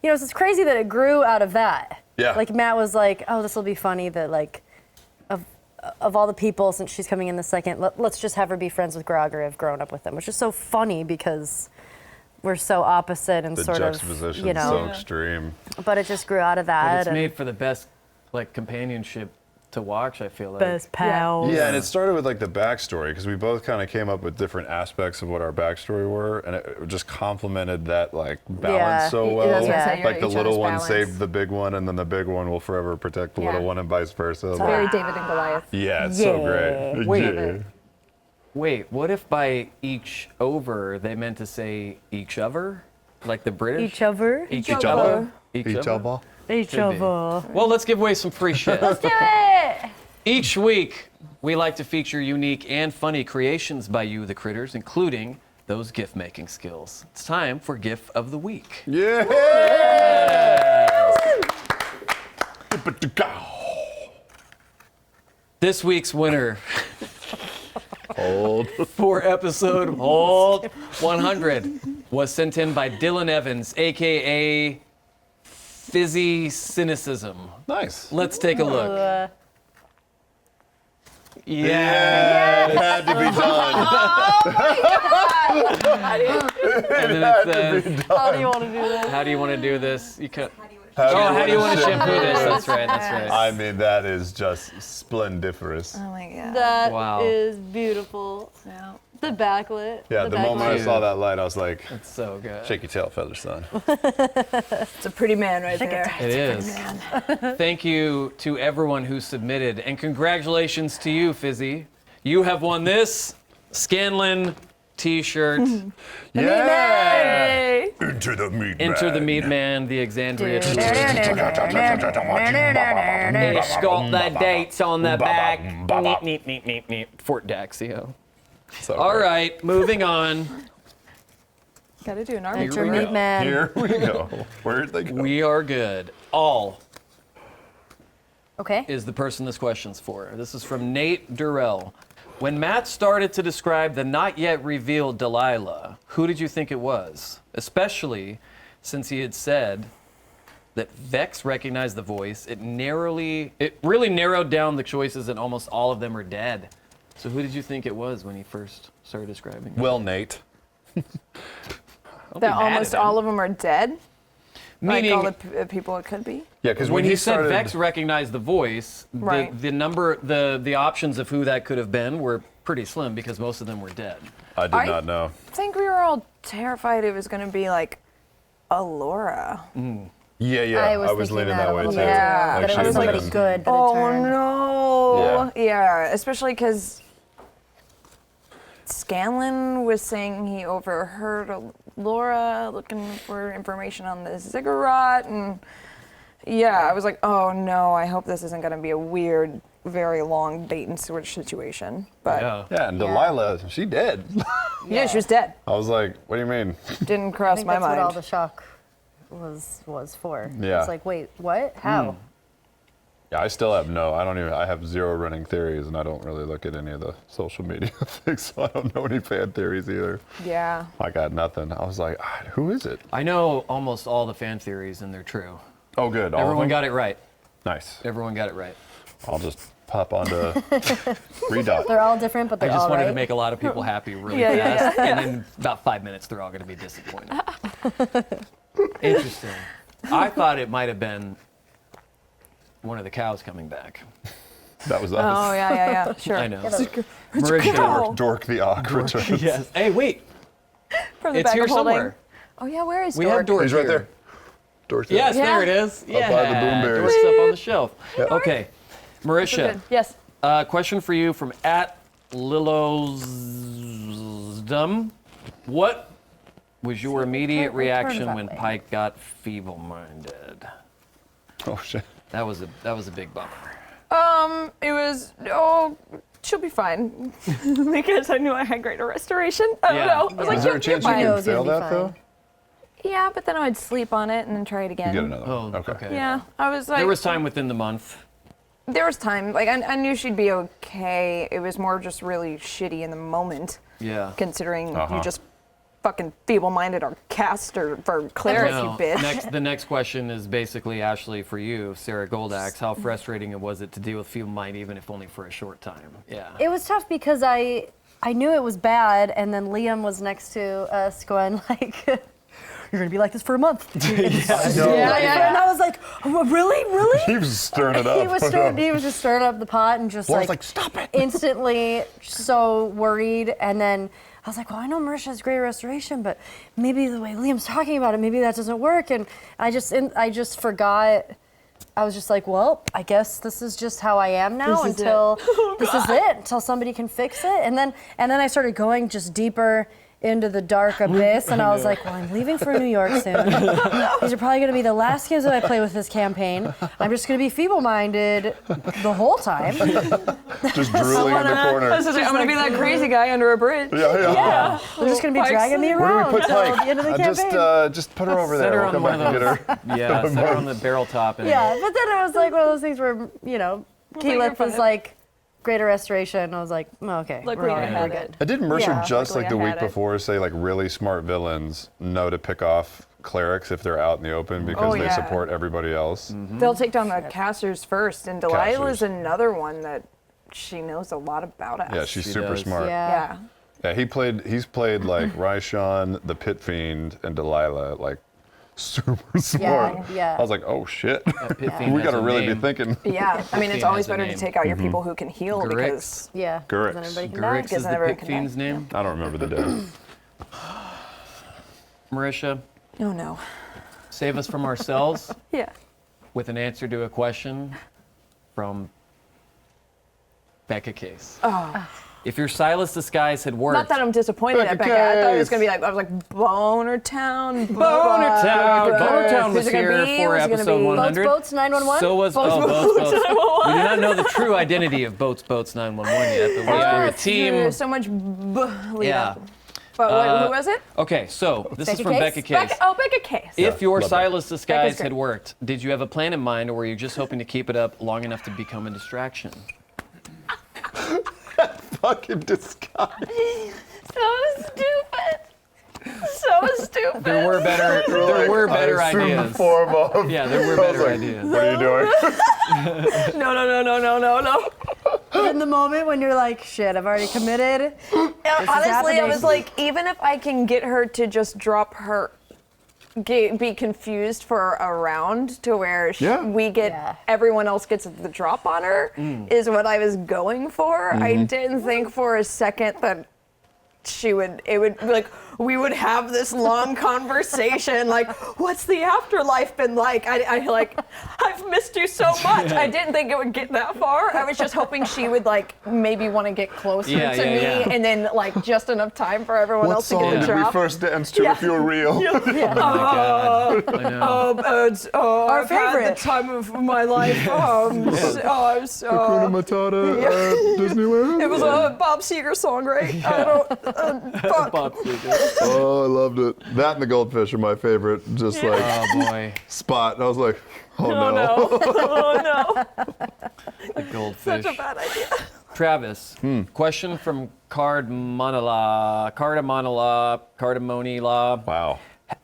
You know, so it's crazy that it grew out of that. Yeah. Like Matt was like, oh, this will be funny that like, of all the people, since she's coming in the second, let's just have her be friends with Grog or have grown up with them, which is so funny because we're so opposite and The sort of, juxtaposition you is so know. extreme. But it just grew out of But that. it's and made for the best like companionship to watch, I feel like. best pals. Yeah, and it started with like the backstory because we both kind of came up with different aspects of what our backstory were, and it just complemented that like balance Yeah. so That's well. what I say, you're Like the each little other's one balance. saved the big one, and then the big one will forever protect the Yeah. little one, and vice versa. Like, Very David and Goliath. yeah, it's so great. Wait. Yeah. Wait, what if by each over they meant to say each other? Like the British? Each other. Each other. other? Each other. Each Could be. other. Well, let's give away some free shit. Do it. Each week, we like to feature unique and funny creations by you, the critters, including those gift making skills. It's time for GIF of the Week. Yeah. This week's winner Hold. for episode Hold 100 was sent in by Dylan Evans, aka Fizzy Cynicism. Nice. Let's take a look. Yeah. Yeah, it had to be done. And then it says, How do you want to do that? how do you want to do this? You can. How do you want to shampoo this? That's right. That's right. I mean, that is just splendiferous. Oh my god. That Wow. is beautiful. Yeah. The backlit. Yeah, the moment I backlight. saw that light, I was like, It's so good. shake your tail feathers, son. It's a pretty man right there. It is. Thank you to everyone who submitted, and congratulations to you, Fizzy. You have won this Scanlan T-shirt. Yeah! Into the meat Enter the man. Meat Man, the Exandria T-shirt. It's got the dates on the back. Neat. Fort Daxio. So All great. right, moving on. Gotta do an arm. Enter we Meat go. Man. Here we go. Where'd they go? We are good. All Okay. is the person this question's for. This is from Nate Durrell. When Matt started to describe the not yet revealed Delilah, who did you think it was? Especially since he had said that Vex recognized the voice. It really narrowed down the choices, and almost all of them are dead. So who did you think it was when he first started describing it? Well, Nate. Don't be That mad almost at him. all of them are dead. Meaning, like all the people it could be. Yeah, because when he said started, Vex recognized the voice, Right. the options of who that could have been were pretty slim because most of them were dead. I did not know. I think we were all terrified it was gonna be like Alora. Yeah, I I was was thinking leaning that that a way little too. bit. Yeah. That it she was was somebody in- good that it Oh turned. no! Yeah, especially because Scanlan was saying he overheard Laura looking for information on the ziggurat, and yeah, I was like, oh no, I hope this isn't gonna be a weird, very long bait and switch situation. But Yeah, and Delilah, she dead. yeah, she was dead. I was like, what do you mean? Didn't I cross think my that's what all mind. the shock was for. Yeah. It's like, wait, what? How? Yeah, I still have I have zero running theories, and I don't really look at any of the social media things, so I don't know any fan theories either. Yeah. I got nothing. I was like, who is it? I know almost all the fan theories, and they're true. Oh, good. All Everyone of them? got it right. Nice. Everyone got it right. I'll just pop onto Redot. They're all different, but I they're just all wanted right. to make a lot of people happy really Yeah, fast, and in about 5 minutes, they're all going to be disappointed. Interesting. I thought it might have been one of the cows coming back. That was us. Oh yeah, sure. I know. Yeah, those- Marisha. Dork the Ock returns. Yes. Hey, wait. From the It's back here of holding. somewhere. Oh yeah, where is We Dork? have Dork He's right here. there. Dork. Yes, Yeah. there it is. Yeah. by the boom Dork's berries. up on the shelf. Okay. Marisha, Good. Yes. question for you from @Lilosdom. What was your immediate turn- we turned reaction that when way. Pike got feeble-minded? Oh shit. That was a big bummer. It was she'll be fine because I knew I had greater restoration. I don't Yeah. know. I was Yeah. like, Is there a you're chance you fine. know can it's gonna fail be that fine. though? Yeah, but then I would sleep on it and then try it again. You get another one. Oh, Okay. okay. Yeah, I was like, There was time within the month. there was time. Like I knew she'd be okay. It was more just really shitty in the moment, Yeah. considering Uh-huh. you just fucking feeble-minded our caster for cleric, you No. bitch. The next question is basically, Ashley, for you, Sarah Goldax. How frustrating was it to deal with feeble mind, even if only for a short time? Yeah. It was tough because I knew it was bad, and then Liam was next to us going like, "You're gonna be like this for a month." And I was like, "Really?" He was stirring it up. He was just stirring up the pot and just Laura's like, like, "Stop it." instantly so worried. And then I was like, well, I know Marisha has great restoration, but maybe the way Liam's talking about it, maybe that doesn't work. And I just forgot. I was just like, well, I guess this is just how I am now This is it. until this is it, until somebody can fix it. And then I started going just deeper into the dark abyss, and I was like, well, I'm leaving for New York soon. These are probably going to be the last games that I play with this campaign. I'm just going to be feeble-minded the whole time. Just drooling in the corner. I'm gonna be that crazy guy under a bridge. Yeah. They're just going to be Pike's dragging me Where do around we put until Pike? the end of the campaign. Just put her over Set there. her We'll on come one back and of get her. Yeah, set her on the barrel top. And Yeah, but then I was like, one of those things where, Keyleth was like, greater restoration. I was like, oh, okay, Luckily we're I all had good. it. Didn't Mercer Yeah. just Luckily like the I week had it. before say like really smart villains know to pick off clerics if they're out in the open because Oh, they yeah. support everybody else? They'll take down the casters first, and Delilah's Casters. another one that she knows a lot about us. Yeah, she's She super does. smart. Yeah. Yeah. Yeah, he's played like Raishan, the Pit Fiend, and Delilah, like super smart. yeah. I was like, oh shit. Pit Fiend We has got to a really name. be thinking. Yeah, I mean, it's Fiend always has a better to name. take out your people who can heal Grix. because Yeah. Correct. Then everybody can die. Grix is the everyone Pit can die. Fiend's name. I don't remember the day. Marisha, oh no. save us from ourselves Yeah. with an answer to a question from Becca Case. Oh. If your Silas disguise had worked, Not that I'm disappointed at Becca Becca. I thought it was Case. gonna be like I was like Boner Town. Boner Town. Boner Town was Who's it gonna here be? for Who's it gonna episode be? 100. Boats 911? So was Boats, Boats. Boats 911. We do not know the true identity of Boats 911 yet, but we are a team. There's so much lead Yeah. up. But who was it? Okay, so this is Becca from Case? Becca Case. Becca Case. If your love Silas disguise Becca's had great. worked, did you have a plan in mind, or were you just hoping to keep it up long enough to become a distraction? Fucking disguise. So stupid. So stupid. There were better. There were better I assumed ideas. the form of. Yeah, there were I was better like, ideas. What are you doing? No. But in the moment when you're like, shit, I've already committed. Honestly, I happening. was like, even if I can get her to just drop her, be confused for a round to where Yeah. we get Yeah. everyone else gets the drop on her, is what I was going for. I didn't think for a second that it would be like we would have this long conversation like what's the afterlife been like. I've missed you so much. I didn't think it would get that far. I was just hoping she would like maybe want to get closer Yeah, to yeah, me yeah. and then like just enough time for everyone What else to get song the did we drop. first dance to Yeah. if you were real? Oh my God. I know. Our favorite. time of my life. Hakuna Matata at Disneyland? It was a Bob Seger song, right? Bob Seger. Oh, I loved it. That and the goldfish are my favorite. Just like Oh boy, spot. I was like, oh no. Oh no. the goldfish. Such a bad idea. Travis, question from Cardamonila. Wow.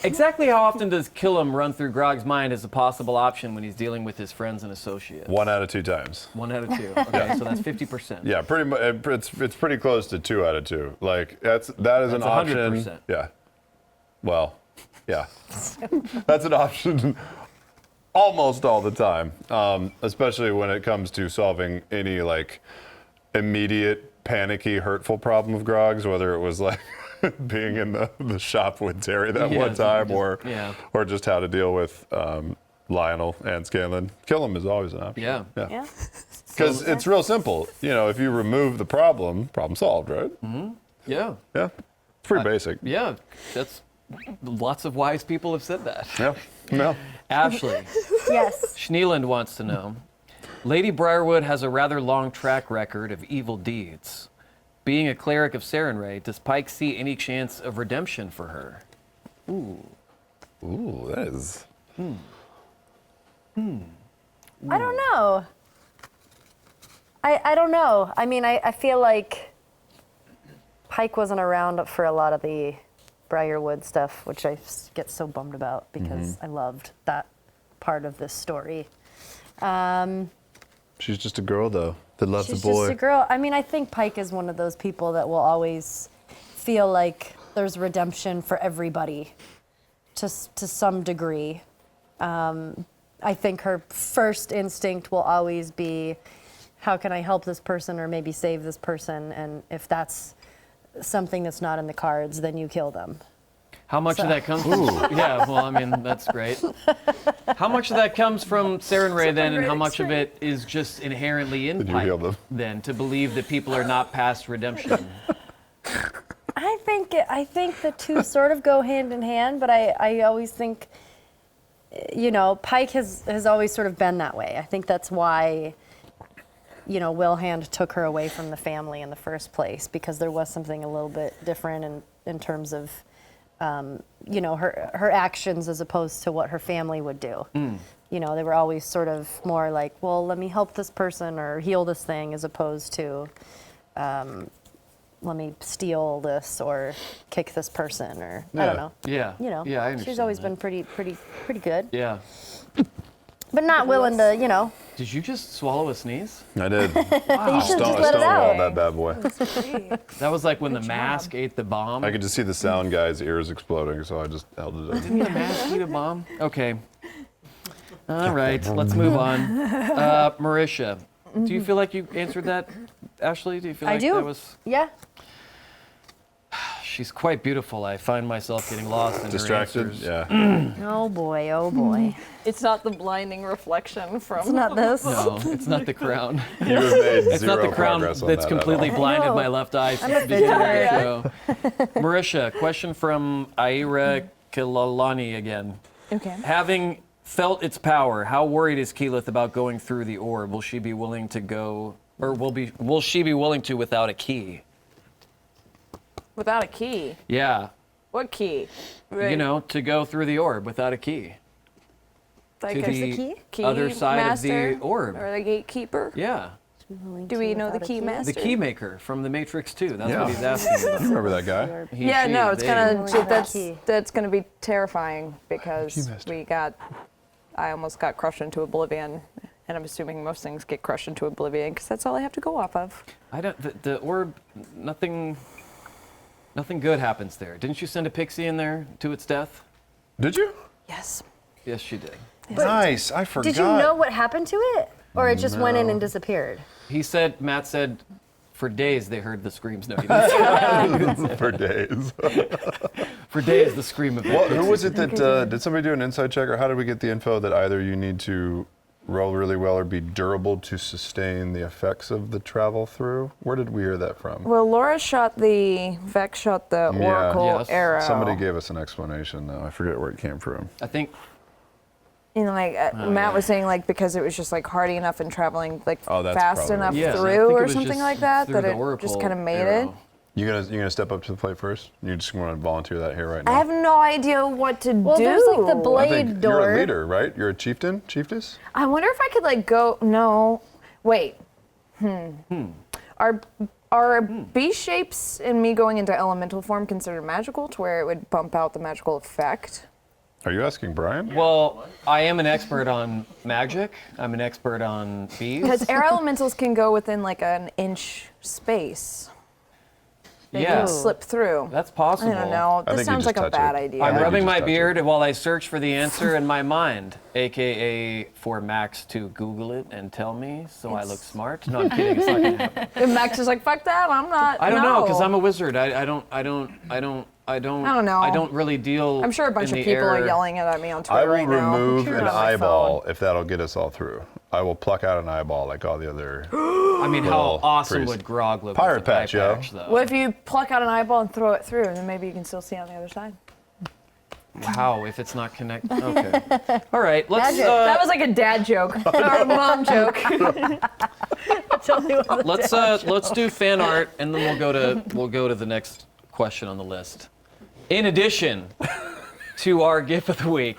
Exactly how often does Killam run through Grog's mind as a possible option when he's dealing with his friends and associates? 1 out of 2 times. 1 out of 2. Okay, so that's 50%. Yeah, pretty much. It's pretty close to 2 out of 2. Like that is an That's option. 100%. Yeah. Well, yeah. That's an option almost all the time, especially when it comes to solving any like immediate, panicky, hurtful problem of Grog's, whether it was like being in the shop with Terry that Yeah, one time, yeah. or just how to deal with Lionel and Scanlon. Kill him is always an option. Yeah. Yeah. Because it's real simple. You know, if you remove the problem solved, right? Yeah. Yeah. It's pretty basic. Yeah. That's lots of wise people have said that. Yeah. Yeah. Ashley, Yes. Schneeland wants to know. Lady Briarwood has a rather long track record of evil deeds. Being a cleric of Sarenrae, does Pike see any chance of redemption for her? Ooh, that is. I don't know. I don't know. I mean, I feel like Pike wasn't around for a lot of the Briarwood stuff, which I get so bummed about because I loved that part of this story. She's just a girl, though, that loves She's a boy. just a girl. I mean, I think Pike is one of those people that will always feel like there's redemption for everybody to some degree. I think her first instinct will always be, how can I help this person or maybe save this person? And if that's something that's not in the cards, then you kill them. How much of that comes from... Yeah, well, I mean, that's great. How much of that comes from Sarenrae then, and how much of it is just inherently in Did you Pike heal them? then, to believe that people are not past redemption? I think the two sort of go hand in hand, but I always think, you know, Pike has always sort of been that way. I think that's why, you know, Wilhand took her away from the family in the first place, because there was something a little bit different in terms of, you know, her actions as opposed to what her family would do. You know, they were always sort of more like, well, let me help this person or heal this thing, as opposed to, let me steal this or kick this person, or I Yeah. don't know. Yeah. You know, Yeah, I understand she's always that. been pretty good. Yeah. but not willing to, you know. Did you just swallow a sneeze? I did. You should just let it Stonewalled out. that bad boy. That was like when the mask ate the bomb. I could just see the sound guy's ears exploding, so I just held it in. Didn't the mask eat a bomb? Okay. All right, let's move on. Marisha, do you feel like you answered that, Ashley? Do you feel I like do. that was... Yeah. She's quite beautiful. I find myself getting lost in Distracted? her answers. Yeah. Oh boy, oh boy. It's not the blinding reflection from. It's not this. No, it's not the crown. You have made It's not zero the crown progress on that's that at completely all. blinded know. my left eye since a the beginning of vegetarian. the show. Marisha, question from Aira Kilalani again. Okay. Having felt its power, how worried is Keyleth about going through the orb? Will she be willing to go, or will she be willing to without a key? Without a key. Yeah, What key? you know, to go through the orb without a key. Like to a the key other side master? of the orb. Or the gatekeeper? Yeah, Do we know the key the master? key maker from the Matrix 2. That's Yeah. what he's asking I about. remember that guy. He, Yeah, she, no, it's they. gonna Key. that's gonna be terrifying because master. I almost got crushed into oblivion, and I'm assuming most things get crushed into oblivion because that's all I have to go off of. I don't. The orb, nothing good happens there. Didn't you send a pixie in there to its death? Did you? Yes. Yes, she did. Nice. I forgot. Did you know what happened to it? Or it just went in and disappeared? Matt said, for days they heard the screams. No, he didn't. For days. For days the scream of Well, that who pixie. was it that, did somebody do an inside check, or how did we get the info that either you need to roll really well or be durable to sustain the effects of the travel through? Where did we hear that from? Well, Vex shot the Yeah. oracle Yes. arrow. Somebody gave us an explanation, though. I forget where it came from. I think You know, like Matt was saying, like because it was just like hardy enough and traveling like Oh, that's fast probably enough what it yes, I through think it or was something just like that, through that the it oracle just kind of made arrow. it. You gonna step up to the plate first? You just want to volunteer that here right now? I have no idea what to Well, do. there's like the I blade think door. you're a leader, right? You're a chieftain, chiefess. I wonder if I could like go. No, wait. Are B shapes and me going into elemental form considered magical, to where it would bump out the magical effect? Are you asking Brian? well, I am an expert on magic. I'm an expert on bees. Because air elementals can go within like an inch space. They Yeah. can slip through. That's possible. I don't know. I This think you sounds just like a touch bad it. idea. I'm think you rubbing just my touch beard while I search for the answer in my mind, aka for Max to Google it and tell me so I look smart. No, I'm kidding. It's not gonna happen. And Max is like, fuck that, I'm not. I don't know because no. I'm a wizard. I don't know. I don't really deal. I'm sure a bunch in of the people are air. yelling at me on Twitter I will right now. remove Sure an on my eyeball phone. if that'll get us all through. I will pluck out an eyeball like all the other. I mean, how Little awesome priest. would Grog look? Pirate with an eye patch, yo. patch, though? What if you pluck out an eyeball and throw it through, and then maybe you can still see on the other side? How if it's not connected? Okay. All right. Let's That was like a dad joke or a mom joke. let's do fan art and then we'll go to the next question on the list. In addition to our GIF of the week,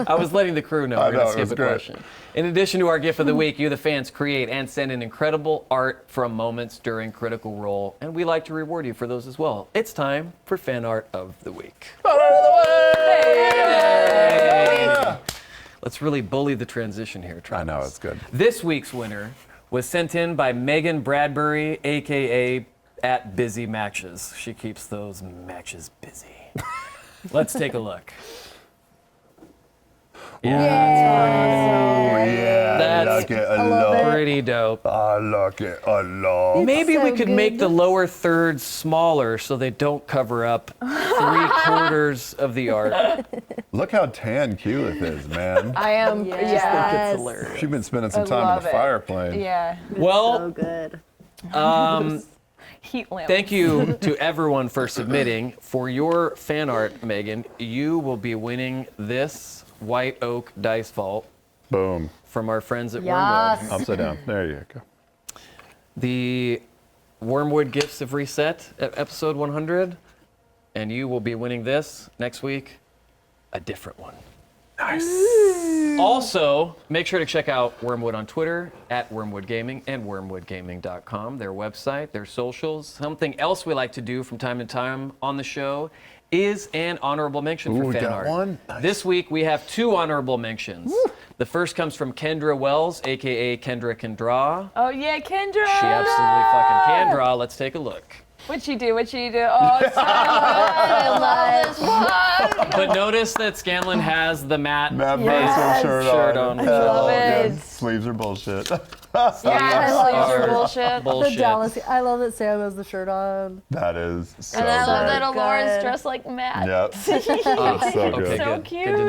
I was letting the crew know I we're know, going it to was skip a great. question. In addition to our GIF of the week, you, the fans, create and send in incredible art from moments during Critical Role, and we like to reward you for those as well. It's time for fan art of the week. Yay! Let's really bully the transition here, I Travis. know, it's good. This week's winner was sent in by Megan Bradbury, aka at Busy Matches. She keeps those matches busy. Let's take a look. Oh, yeah. That's I like it a lot. pretty dope. I like it a lot. Maybe so we could make good. the lower thirds smaller so they don't cover up 3/4 of the art. Look how tan Keyleth is, man. I am. Yes. It's hilarious. She's been spending some I time in love the it. fire plane. Yeah. Well, good. Heat lamp. thank you to everyone for submitting. For your fan art, Megan, you will be winning this white oak dice vault Boom. from our friends at Yes. Wormwood. Upside down. There you go. The Wormwood gifts have reset at episode 100, and you will be winning this next week, a different one. Nice. Also, make sure to check out Wormwood on Twitter at Wormwood Gaming and wormwoodgaming.com, their website, their socials. Something else we like to do from time to time on the show is an honorable mention Ooh, for we fan got art. one? Nice. This week we have 2 honorable mentions. The first comes from Kendra Wells, aka Kendra can draw. Oh yeah, Kendra. She absolutely fucking can draw. Let's take a look. What'd she do? Oh, it's so good. I love this one. But notice that Scanlon has the matte Matt Yes. Mercer shirt on. on. I love Yeah, it. sleeves are bullshit. Yeah, sleeves are are bullshit. bullshit. Dallas. I love that Sam has the shirt on. That is so And I love great. that Alora's Good. dressed like Matt. Yep. That's so Okay, good. So good. cute. Good to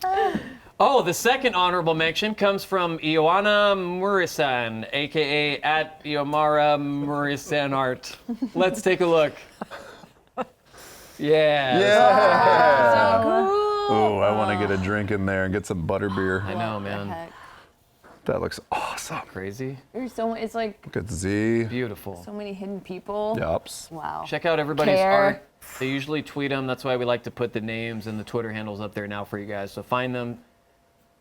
know. Oh, the second honorable mention comes from Ioana Murisan, aka at Iomara Murisan Art. Let's take a look. Yeah. Yeah. So cool. Ooh, I want to get a drink in there and get some butterbeer. I know, man. That looks awesome. Crazy. There's so it's like Look at Z. Beautiful. so many hidden people. Yups. Wow. Check out everybody's Care. art. They usually tweet them. That's why we like to put the names and the Twitter handles up there now for you guys. So find them,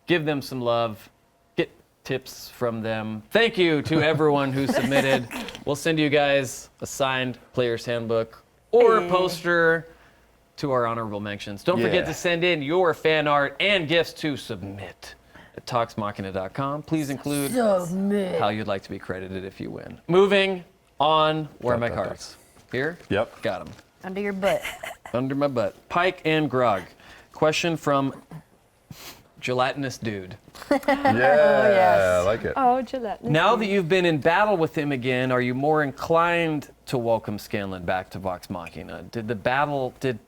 give them some love, get tips from them. Thank you to everyone who submitted. We'll send you guys a signed player's handbook or a poster to our honorable mentions. Don't forget Yeah. to send in your fan art and gifts to submit at talksmachina.com. Please include how you'd like to be credited if you win. Moving on. Where are my cards? Here? Yep. Got them. Under your butt. Under my butt. Pike and Grog. Question from Gelatinous Dude. Yeah, I like it. Oh, Gillette. Now that you've been in battle with him again, are you more inclined to welcome Scanlan back to Vox Machina? Did the battle, did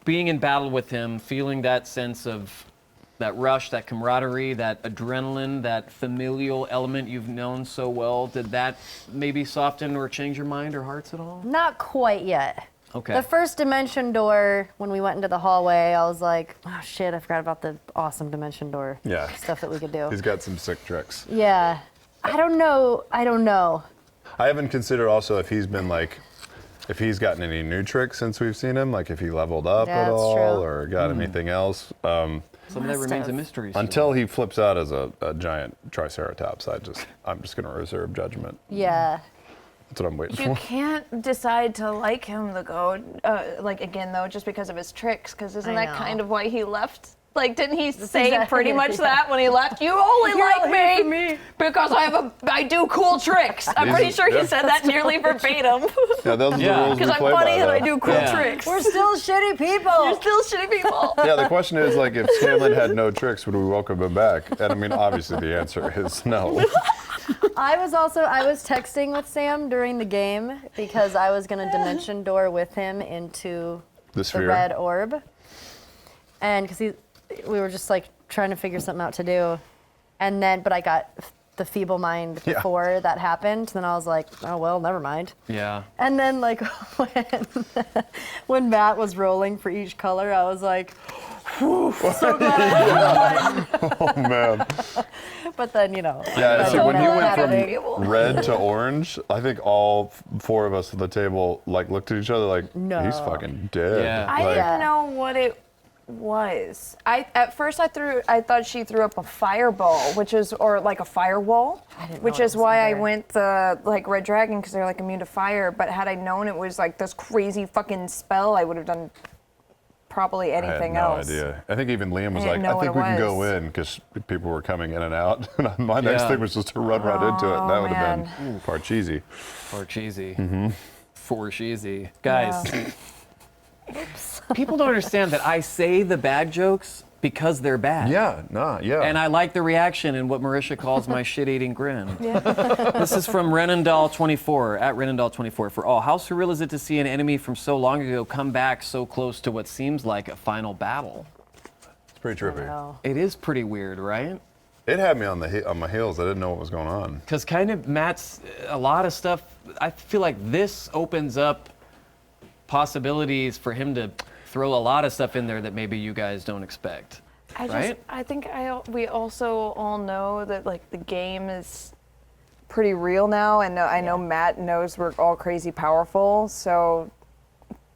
being in battle with him, feeling that sense of that rush, that camaraderie, that adrenaline, that familial element you've known so well, did that maybe soften or change your mind or hearts at all? Not quite yet. Okay. The first dimension door, when we went into the hallway, I was like, oh shit, I forgot about the awesome dimension door Yeah. stuff that we could do. He's got some sick tricks. Yeah. I don't know. I haven't considered also if he's been like, if he's gotten any new tricks since we've seen him, like if he leveled up Yeah, at that's all true. or got anything else. Some of that Must remains a have. mystery. still. Until he flips out as a giant triceratops, I'm just gonna reserve judgment. Yeah. That's what I'm waiting You for. can't decide to like him, like again though, just because of his tricks. Because isn't I that know. kind of why he left? Like, didn't he say exactly pretty it, much yeah. that when he left? You only like me because I do cool tricks. I'm pretty sure he said that nearly verbatim. Yeah, those are Yeah. the rules we Because I'm play funny by. and I though. do cool Yeah. tricks. We're still shitty people. You're still shitty people. Yeah, the question is like, if Scanlan had no tricks, would we welcome him back? And I mean, obviously the answer is no. I was texting with Sam during the game because I was gonna dimension door with him into The the sphere. red orb, and because we were just like trying to figure something out to do, and then but I got the feeble mind Yeah. before that happened. Then I was like, oh well, never mind. Yeah. And then like when Matt was rolling for each color, I was like, whew, so glad I had Oh man. But then Yeah, that's so when he not went happening. from red to orange, I think all four of us at the table like looked at each other like, No. he's fucking dead. Yeah. I Like, didn't know what it was. At first I thought she threw up a fireball, or like a firewall, didn't know which it is was why I either. went the like red dragon because they're like immune to fire. But had I known it was like this crazy fucking spell, I would have done probably I had anything no else. idea. I think even Liam was I like, didn't know I think what we it can go was. in because people were coming in and out. And my next Yeah. thing was just to run right into it. And that would have man. been far cheesy. Or cheesy. For cheesy. Guys, people don't understand that I say the bad jokes because they're bad. Yeah, yeah. And I like the reaction and what Marisha calls my shit-eating grin. This is from Renendal24, at Renendal24. For all, how surreal is it to see an enemy from so long ago come back so close to what seems like a final battle? it's pretty trippy. Wow. It is pretty weird, right? It had me on my heels. I didn't know what was going on. Because kind of Matt's, a lot of stuff, I feel like this opens up possibilities for him to throw a lot of stuff in there that maybe you guys don't expect. Right? I think we also all know that like the game is pretty real now, and I know Matt knows we're all crazy powerful, so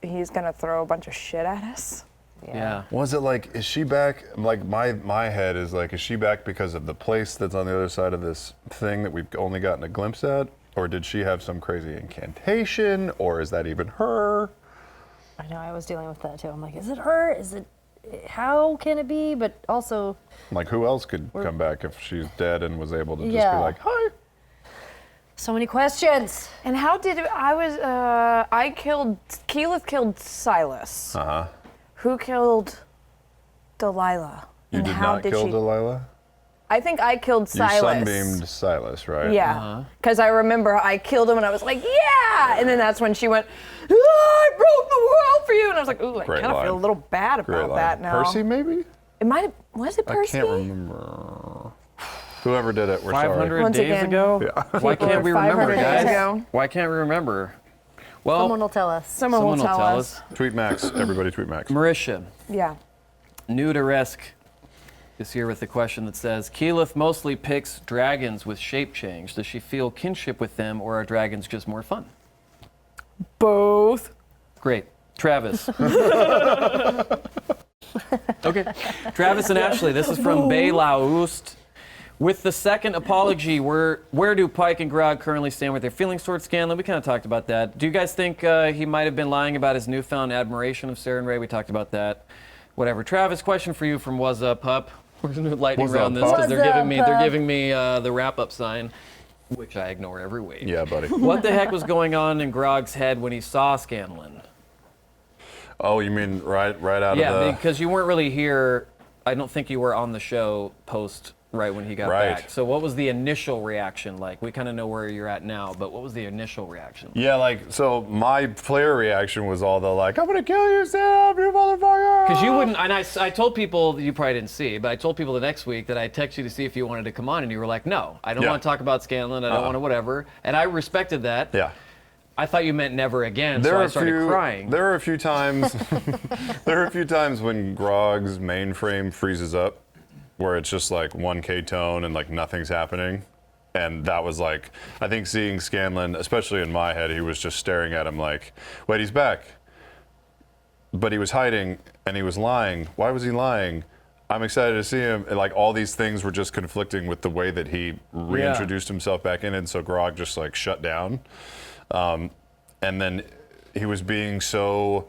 he's gonna throw a bunch of shit at us. Yeah. Was it like, is she back? Like my head is like, is she back because of the place that's on the other side of this thing that we've only gotten a glimpse at? Or did she have some crazy incantation? Or is that even her? I know, I was dealing with that too. I'm like, is it her? Is it how can it be? But also, Like, who else could come back if she's dead and was able to just Yeah. be like, hi? so many questions. And how did Keyleth killed Silas. Uh-huh. Who killed Delilah? You And did how not kill Delilah? I think I killed You Silas. sunbeamed Silas, right? Yeah, because I remember I killed him and I was like, yeah! And then that's when she went, I broke the world for you! And I was like, ooh, I Great kind of line. feel a little bad Great about line. that now. Percy, maybe? It might have, was it Percy? I can't remember. Whoever did it, we're 500 sorry. Once days again, ago? Why can't we remember, 500 days guys? ago. Why can't we remember? Well, Someone will tell us. Someone will tell us. Tweet Max. Everybody tweet Max. Marisha, Yeah. Nuderesque is here with the question that says, Keyleth mostly picks dragons with shape change. Does she feel kinship with them, or are dragons just more fun? Both. Great. Travis. Okay. Travis and Ashley, this is from Belaust. With the second apology, where do Pike and Grog currently stand with their feelings towards Scanlan? We kind of talked about that. Do you guys think he might have been lying about his newfound admiration of Sarah and Ray? We talked about that. Whatever. Travis, question for you from What's Up, Pup? We're going to lightning What's up, round this pup? because they're What's up, giving me the wrap-up sign, which I ignore every week. Yeah, buddy. What the heck was going on in Grog's head when he saw Scanlan? Oh, you mean right out Yeah, of the... because you weren't really here. I don't think you were on the show post right when he got Right. back. So what was the initial reaction like? We kind of know where you're at now, but what was the initial reaction? Yeah, like, so my player reaction was all the like, I'm gonna kill you, Sam, you motherfucker! Because you wouldn't, and I told people, you probably didn't see, but I told people the next week that I texted you to see if you wanted to come on, and you were like, no, I don't Yeah. want to talk about Scanlan, I don't want to whatever. And I respected that. Yeah. I thought you meant never again, so I started crying. There are a few times when Grog's mainframe freezes up, where it's just like 1K tone and like nothing's happening. And that was like, I think seeing Scanlan, especially in my head, he was just staring at him like, wait, he's back. But he was hiding and he was lying. Why was he lying? I'm excited to see him. And like all these things were just conflicting with the way that he reintroduced himself back in. And so Grog just like shut down. And then he was being so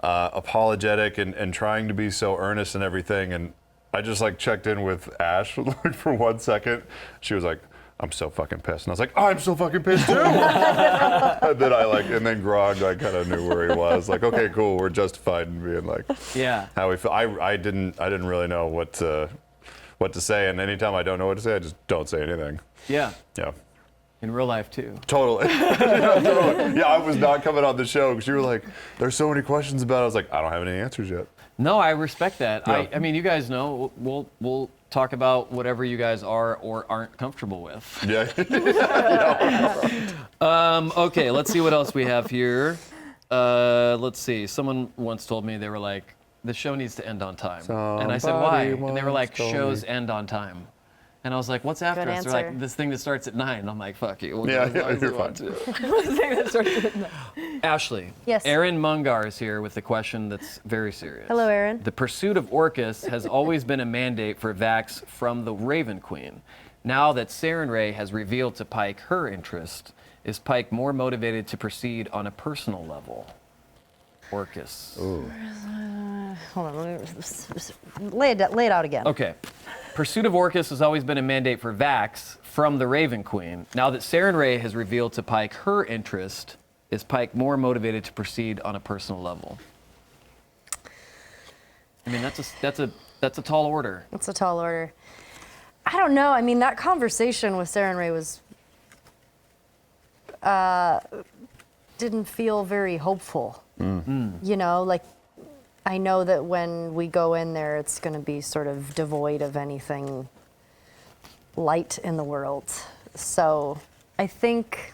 apologetic and trying to be so earnest and everything. And I just like checked in with Ash like, for 1 second. She was like, I'm so fucking pissed. And I was like, I'm so fucking pissed too. and then Grog like kind of knew where he was. Like, okay, cool, we're justified in being like Yeah. how we feel. I didn't really know what to say. And anytime I don't know what to say, I just don't say anything. Yeah. Yeah. In real life, too. Totally. Yeah, totally. Yeah, I was not coming on the show because you were like, there's so many questions about it. I was like, I don't have any answers yet. No, I respect that. Yeah. I mean, you guys know, we'll talk about whatever you guys are or aren't comfortable with. Yeah. Okay, let's see what else we have here. Let's see. Someone once told me, they were like, the show needs to end on time. And I said, why? Somebody And they were like, once told shows me. end on time. And I was like, what's after Good us? They're like, answer. this thing that starts at 9. I'm like, fuck you. We'll Yeah, go as long as you're we want fine. to. Ashley. Yes. Aaron Mungar is here with a question that's very serious. Hello, Aaron. The pursuit of Orcus has always been a mandate for Vax from the Raven Queen. Now that Saren Ray has revealed to Pike her interest, is Pike more motivated to proceed on a personal level? Orcus. Ooh. Hold on, let me lay it out again. Okay. Pursuit of Orcus has always been a mandate for Vax from the Raven Queen. Now that Saren Ray has revealed to Pike her interest, is Pike more motivated to proceed on a personal level? I mean, that's a tall order. It's a tall order. I don't know. I mean, that conversation with Sarah and Ray was didn't feel very hopeful. You know, like I know that when we go in there, it's going to be sort of devoid of anything light in the world. So I think.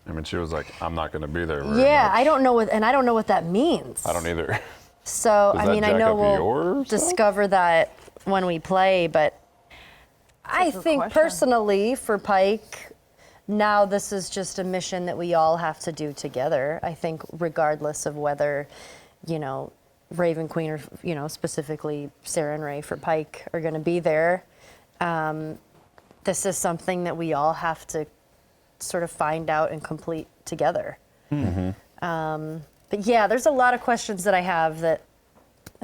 I mean, she was like, I'm not going to be there. Very Yeah, much. I don't know what that means. I don't either. So, Does I that mean, I jack know up we'll your stuff? discover that when we play, but I good think question. personally for Pike, now this is just a mission that we all have to do together. I think regardless of whether, you know, Raven Queen or, you know, specifically Sarah and Ray for Pike are going to be there, this is something that we all have to sort of find out and complete together. But yeah, there's a lot of questions that I have that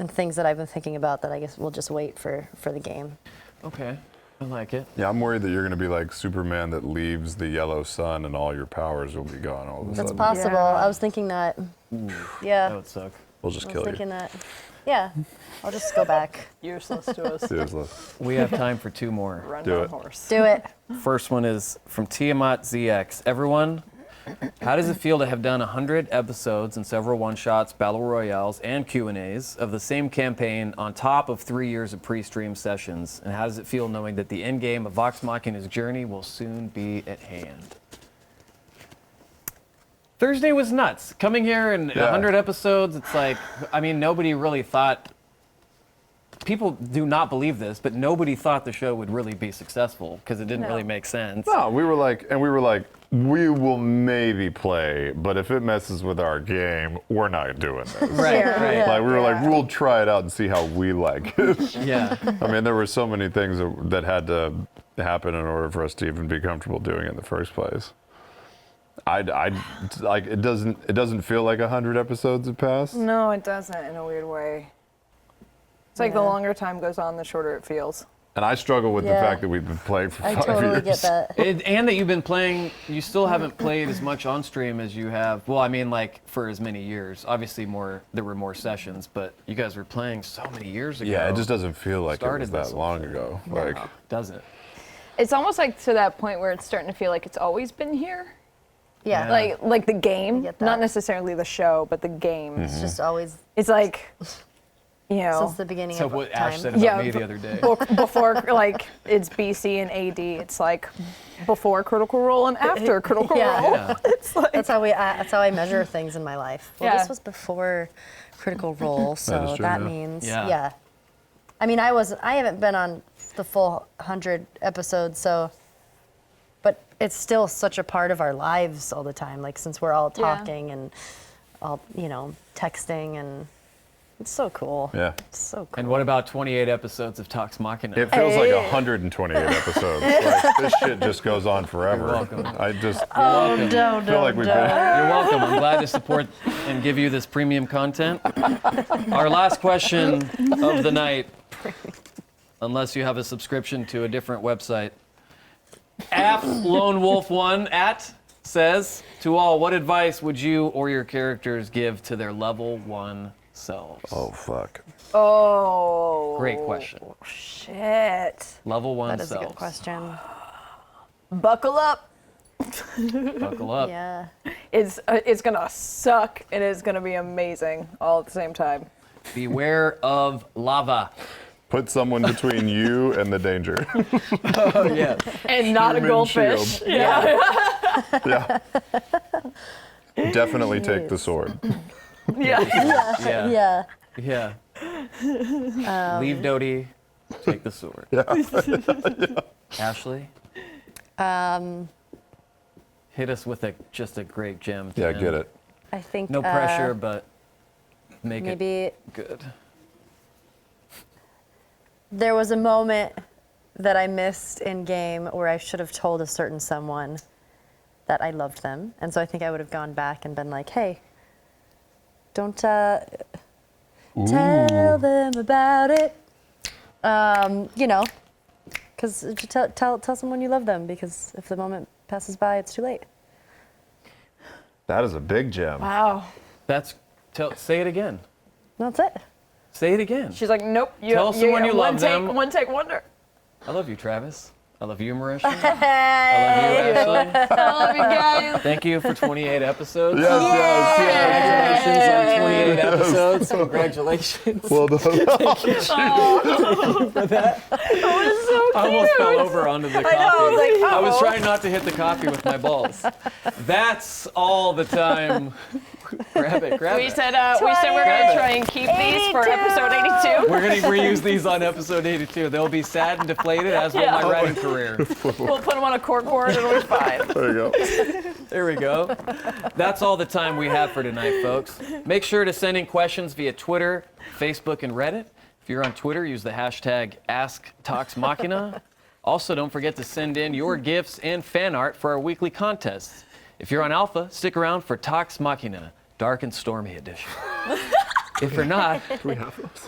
and things that I've been thinking about that I guess we'll just wait for the game. Okay, I like it. Yeah, I'm worried that you're going to be like Superman that leaves the yellow sun and all your powers will be gone all of a That's sudden. possible. Yeah. I was thinking that. That Yeah, would suck. We'll just I was kill thinking you. that. Yeah, I'll just go back. Useless to us. Seriously. We have time for 2 more. Run Do down it. horse. Do it. First one is from Tiamat ZX. Everyone, how does it feel to have done 100 episodes and several one-shots, battle royales, and Q&As of the same campaign on top of 3 years of pre-stream sessions? And how does it feel knowing that the end game of Vox Machina's journey will soon be at hand? Thursday was nuts. Coming here and Yeah. 100 episodes, it's like, I mean, nobody really thought, people do not believe this, but nobody thought the show would really be successful because it didn't really make sense. No, we were like, we will maybe play, but if it messes with our game, we're not doing this. Right, right. Like we were like, we'll try it out and see how we like it. Yeah. I mean, there were so many things that had to happen in order for us to even be comfortable doing it in the first place. I like it doesn't feel like 100 episodes have passed. No, it doesn't in a weird way. It's like the Yeah. longer time goes on, the shorter it feels. And I struggle with the Yeah. fact that we've been playing for I 5 totally years. get that. And that you've been playing, you still haven't played as much on stream as you have. Well, I mean, like for as many years. Obviously, there were more sessions, but you guys were playing so many years ago. Yeah, it just doesn't feel like it Started was this that whole long thing. ago. Like, Doesn't. It's almost like to that point where it's starting to feel like it's always been here. Yeah. Yeah. Like the game, get that. not necessarily the show, but the game. Mm-hmm. It's just always It's like, you know, since the beginning So of what time. Ash said about Yeah, me the other day. before like it's BC and AD, it's like before Critical Role and after Critical Yeah. Role. Yeah. It's like That's how I measure things in my life. Well, Yeah. this was before Critical Role, so That is true, that yeah. means Yeah. I mean, I haven't been on the full 100 episodes, so, but it's still such a part of our lives all the time. Like since we're all Yeah. talking and all texting, and it's so cool. yeah. It's so cool. And what about 28 episodes of Vox Machina? It feels like Hey. 128 episodes. Like, this shit just goes on forever. You're welcome. I just don't feel like we've been. You're welcome. I'm glad to support and give you this premium content. Our last question of the night, unless you have a subscription to a different website. Lone Wolf 1 says, to all, what advice would you or your characters give to their level 1 selves? Oh fuck. oh, Great question. shit. Level 1 That is a selves. good question. Buckle up. Buckle up. Yeah. It's gonna suck and it's gonna be amazing all at the same time. Beware of lava. Put someone between you and the danger. Oh, yeah. And not a Human goldfish. shield. Yeah. Yeah. Definitely take the sword. Yeah. Yeah. Yeah. Yeah. Leave Dodie. Take the sword. Ashley? Hit us with just a great gem. Yeah, Tim. get it. I think No pressure, but make maybe it good. there was a moment that I missed in game where I should have told a certain someone that I loved them. And so I think I would have gone back and been like, hey, don't tell them about it. Because tell someone you love them, because if the moment passes by, it's too late. That is a big gem. Wow. Say it again. That's it. Say it again. She's like, nope. Tell someone you love them. One take wonder. I love you, Travis. I love you, Marisha. I love you, Ashley. I love you guys. Thank you for 28 episodes. Yes, Congratulations on 28 episodes. Congratulations. Well done. I almost fell over onto the coffee. I was like, I was uh-oh. trying not to hit the coffee with my balls. That's all the time. Grab it. We said we're gonna try and keep these for episode 82. We're going to reuse these on episode 82. They'll be sad and deflated, as will my writing career. We'll put them on a corkboard. It'll be fine. There you go. There we go. That's all the time we have for tonight, folks. Make sure to send in questions via Twitter, Facebook, and Reddit. If you're on Twitter, use the hashtag AskToxMachina. Also, don't forget to send in your gifts and fan art for our weekly contests. If you're on Alpha, stick around for Tox Machina. Dark and Stormy edition. If you're not,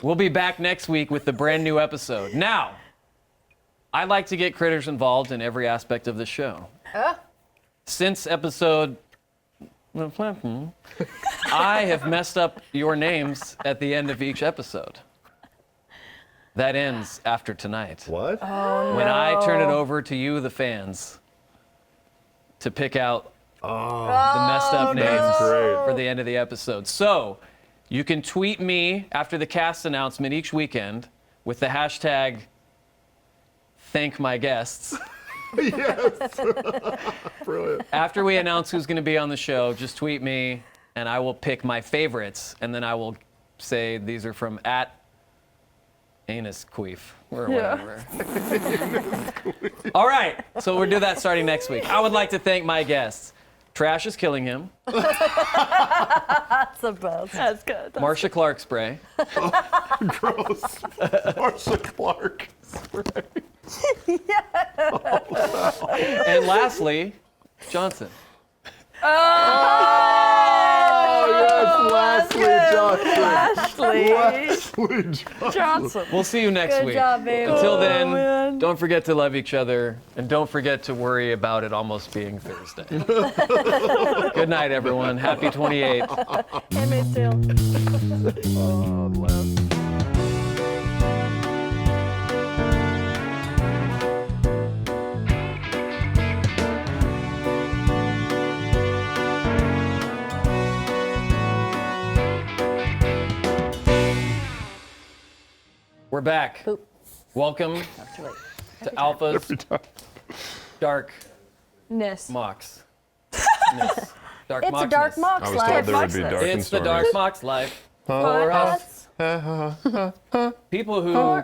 we'll be back next week with the brand new episode. Now, I like to get critters involved in every aspect of the show. Since episode, I have messed up your names at the end of each episode. That ends after tonight. What? When I turn it over to you, the fans, to pick out the messed up names for the end of the episode. So you can tweet me after the cast announcement each weekend with the hashtag thank my guests. Yes. Brilliant. After we announce who's going to be on the show, just tweet me and I will pick my favorites, and then I will say these are from @Anus Queef or whatever. All right, so we'll do that starting next week. I would like to thank my guests. Trash is killing him. That's the best. That's good. Marsha Clark spray. Gross. Marsha Clark. And lastly, Johnson. Leslie Johnson. We'll see you next Good week. job, babe. Until then, don't forget to love each other and don't forget to worry about it almost being Thursday. Good night, everyone. Happy 28th. Handmaid's Tale. We're back. Boop. Welcome to Alpha's Dark Ness. Mocks. Dark It's a Moxness. Dark Mox I was life. told there would be dark and It's the stormy. Dark Mox life for us. People who,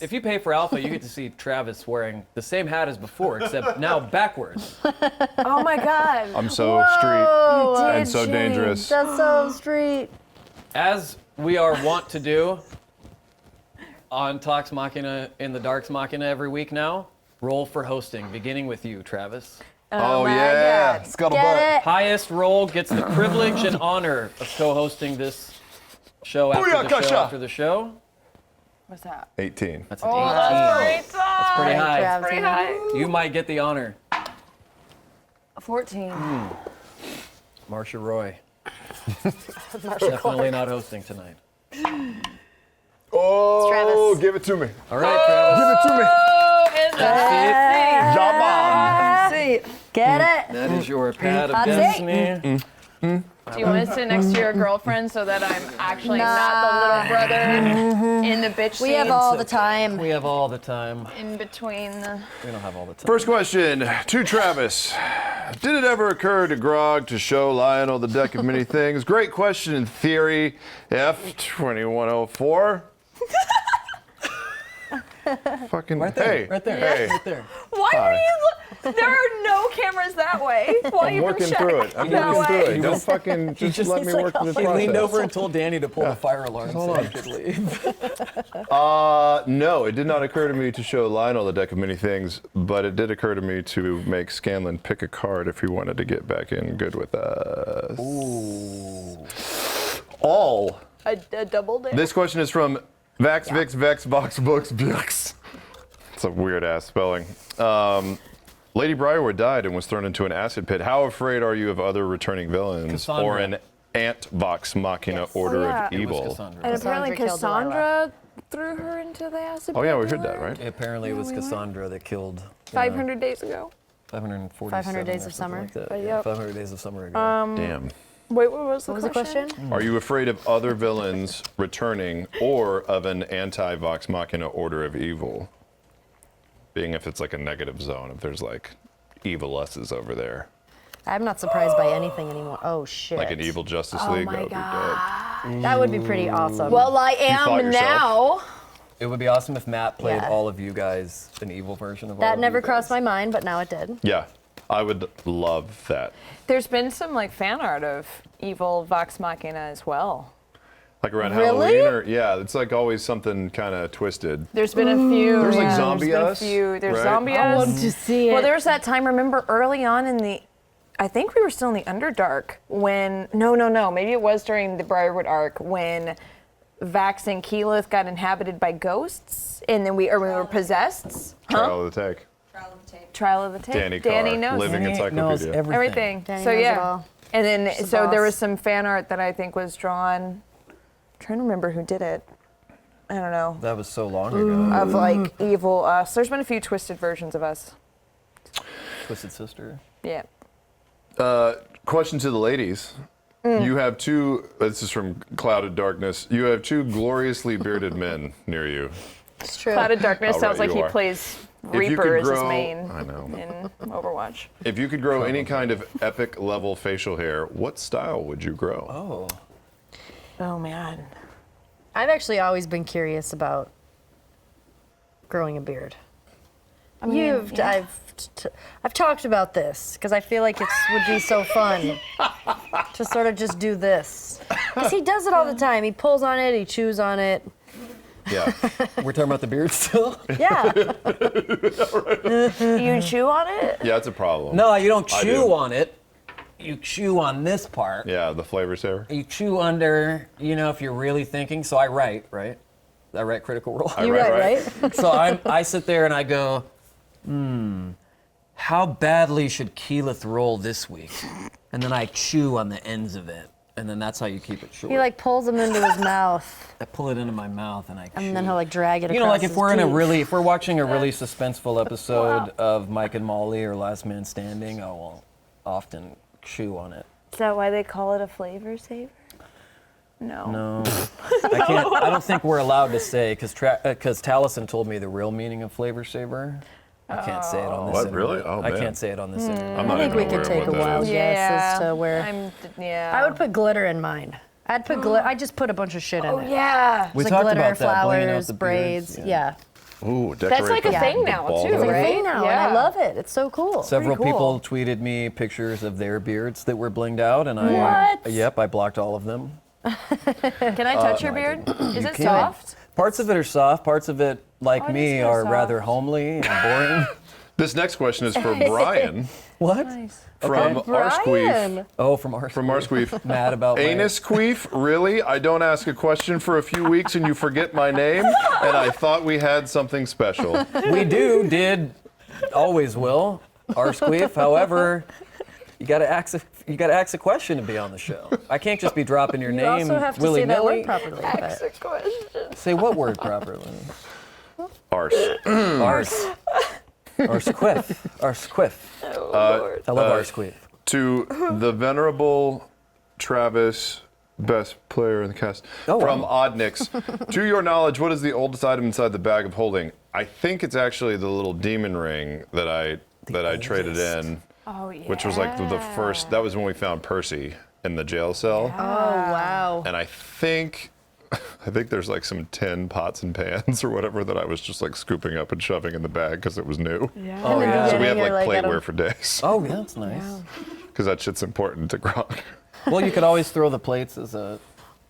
if you pay for Alpha, you get to see Travis wearing the same hat as before, except now backwards. Oh my God. I'm so street and so dangerous. That's so street. As we are wont to do on Talks Machina in the Darks Machina every week now, roll for hosting, beginning with you, Travis. Oh, my yeah. God. Scuttlebutt. Get it? Highest roll gets the privilege and honor of co-hosting this show after the show. What's that? 18. That's an Oh, 18. that's pretty tough. Pretty high. Travis. Pretty high. You might get the honor. 14. Marsha Roy. Marshall Definitely not hosting tonight. Oh, Travis. give it to me. All right, Travis. Give it to me. Oh, is that Job on. seat? Get it? That is your pad of Hot take. destiny. Do you want to sit next to your girlfriend so that I'm actually not the little brother in the bitch seat? We have all the time. We have all the time. in between the... We don't have all the time. First question to Travis. Did it ever occur to Grog to show Lionel the deck of many things? Great question in theory. F2104. Fucking Right there. hey. Right there. Hey. Right there. Why Hi. were you... There are no cameras that way. Why I'm even working check through it. I'm that working through way? it. Don't fucking just let me work through the He process. leaned over and told Danny to pull the fire alarm hold so on. he could leave. No, it did not occur to me to show Lionel the deck of many things, but it did occur to me to make Scanlon pick a card if he wanted to get back in good with us. Ooh. All. A double dare. This question is from Vax, Vix, Vex, Box, Books, Bux. It's a weird ass spelling. Lady Briarwood died and was thrown into an acid pit. How afraid are you of other returning villains Cassandra. or an ant Vox Machina order Oh, yeah. of It was evil? Cassandra. And apparently Cassandra killed Delilah. Cassandra threw her into the acid Oh yeah, we pit, heard that, Delilah. right? Apparently it was Cassandra that killed 500 days ago. 547 500 Days or of something Summer. Like that. But Yeah, yep. 500 Days of Summer ago. Damn. Wait, what was the What was the question? Are you afraid of other villains returning or of an anti-Vox Machina order of evil? Being if it's like a negative zone, if there's like evil S's over there. I'm not surprised by anything anymore. Oh, shit. Like an evil Justice League, my that would be dope. That would be pretty awesome. Well, I fought am yourself? now. It would be awesome if Matt played Yeah. all of you guys an evil version of all that of never you crossed guys. my mind, but now it did. Yeah, I would love that. There's been some like fan art of evil Vox Machina as well. Like around Really? Halloween, or yeah, it's like always something kind of twisted. There's been a few. There's like yeah, Zombie there's been Us, a few. There's right? Zombie I Us. want to see it. Well, there was that time. Remember early on in the I think we were still in the Underdark when, no, maybe it was during the Briarwood arc when Vax and Keyleth got inhabited by ghosts, and then we were possessed. Trial of the Take. Trial of the Tape. Danny Carr, knows living Danny knows encyclopedia. everything. Danny So knows it yeah, all. and then the so there boss. was some fan art that I think was drawn. I'm trying to remember who did it. I don't know. That was so long ago. Of like evil us. There's been a few twisted versions of us. Twisted Sister. Yeah. Question to the ladies. You have two, this is from Clouded Darkness, you have two gloriously bearded men near you. It's true. Clouded Darkness How sounds right like you he are. plays If you could Reaper as his grow- main I know. in Overwatch. If you could grow any kind of epic level facial hair, what style would you grow? Oh. Oh man. I've actually always been curious about growing a beard. I've talked about this because I feel like it would be so fun to sort of just do this. Because he does it all the time. He pulls on it, he chews on it. Yeah. We're talking about the beard still? Yeah. You chew on it? Yeah, it's a problem. No, you don't I chew do. on it. You chew on this part. Yeah, the flavor saver. You chew under, if you're really thinking. So I write, right? I write Critical Role. I You right, right? So I sit there and I go, how badly should Keyleth roll this week? And then I chew on the ends of it. And then that's how you keep it short. He like pulls them into his mouth, I pull it into my mouth and I chew. and then he'll like drag it across like if his we're teeth. if we're watching a really suspenseful episode of Mike and Molly or Last Man Standing, I will often chew on it. Is that why they call it a flavor saver? No. No, I can't. I don't think we're allowed to say because Taliesin told me the real meaning of flavor saver. I can't say it on this. What, internet. really? Oh, I man. can't say it on this. internet. I'm I not think even we could aware take a what that wild is. guess as to where. Yeah. I would put glitter in mine. I'd put glitter. I just put a bunch of shit in Oh it. yeah. We It's talked like glitter, about that, bringing out flowers, the braids. beards, Yeah. Ooh, That's like a decorate thing the now ball too, with it. right? Thing now, and I love it. It's so cool. Several Pretty cool. people tweeted me pictures of their beards that were blinged out, and I. What? Yep, I blocked all of them. Can I touch your beard? Is it can. soft? Parts of it are soft. Parts of it, like Oh, it is me, kinda are soft. rather homely and boring. This next question is for Brian What? from Arsqueef. Brian. Oh, from our From Arsqueef. mad about my- Anus Queef, really? I don't ask a question for a few weeks and you forget my name? And I thought we had something special. We did, always will. Our squeef. However, you gotta ask a question to be on the show. I can't just be dropping your You name also have to say willy that nilly. word properly. but- Say what word properly? Arse. Ars. Our squiff. Our squiff. I love our squeef. To the venerable Travis, best player in the cast, Oh, from wow. Oddnix. To your knowledge, what is the oldest item inside the bag of holding? I think it's actually the little demon ring that I traded in, Oh yeah. which was like the first. That was when we found Percy in the jail cell, Oh wow. and I think there's like some tin pots and pans or whatever that I was just like scooping up and shoving in the bag because it was new. Yeah. Oh yeah. So we have You're like like, I plateware don't- for days Oh yeah, that's nice. because that shit's important to Gronk. Well, you could always throw the plates as a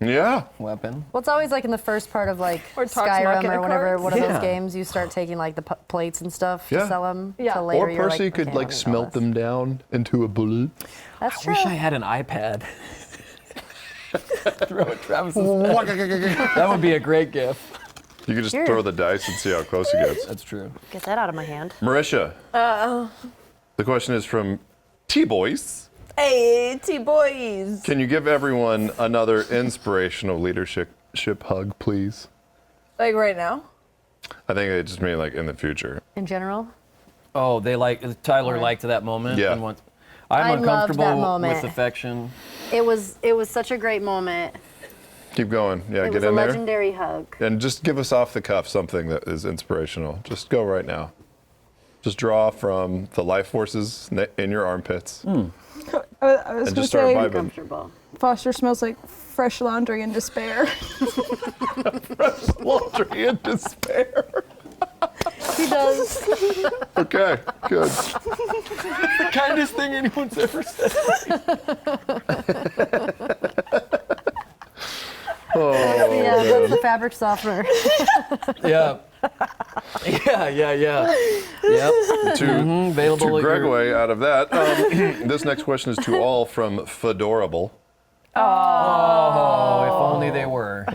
Yeah. weapon. Well, it's always like in the first part of like Or Talks Skyrim Machina or whatever, cards. one of Yeah. those games. You start taking like the plates and stuff Yeah. to sell them. Yeah. To later Or you're Percy like, could okay, I like don't need all smelt this. them down into a bullet. That's I true. wish I had an iPad. Throw at Travis's bed. That would be a great gift. You could just Sure. throw the dice and see how close he gets. That's true. Get that out of my hand. Marisha. The question is from T-Boys. Hey, T-boys. Can you give everyone another inspirational leadership hug, please? Like right now? I think it just mean like in the future. In general, Oh, Tyler liked that moment. Yeah. And wants, I'm I loved uncomfortable that moment. with affection. it was such a great moment. Keep going. Yeah, It get was a in there. legendary hug. And just give us off the cuff something that is inspirational. Just go right now. Just draw from the life forces in your armpits I was and going to just start say, vibing. Comfortable. Foster smells like fresh laundry and despair. Laundry in despair. He does. Okay, good. Kindest thing anyone's ever said. Yeah, that's the fabric softener. Yeah. Yeah. Yep. Available To at your- Gregway out of that. This next question is to all from Fedorable. Oh, if only they were.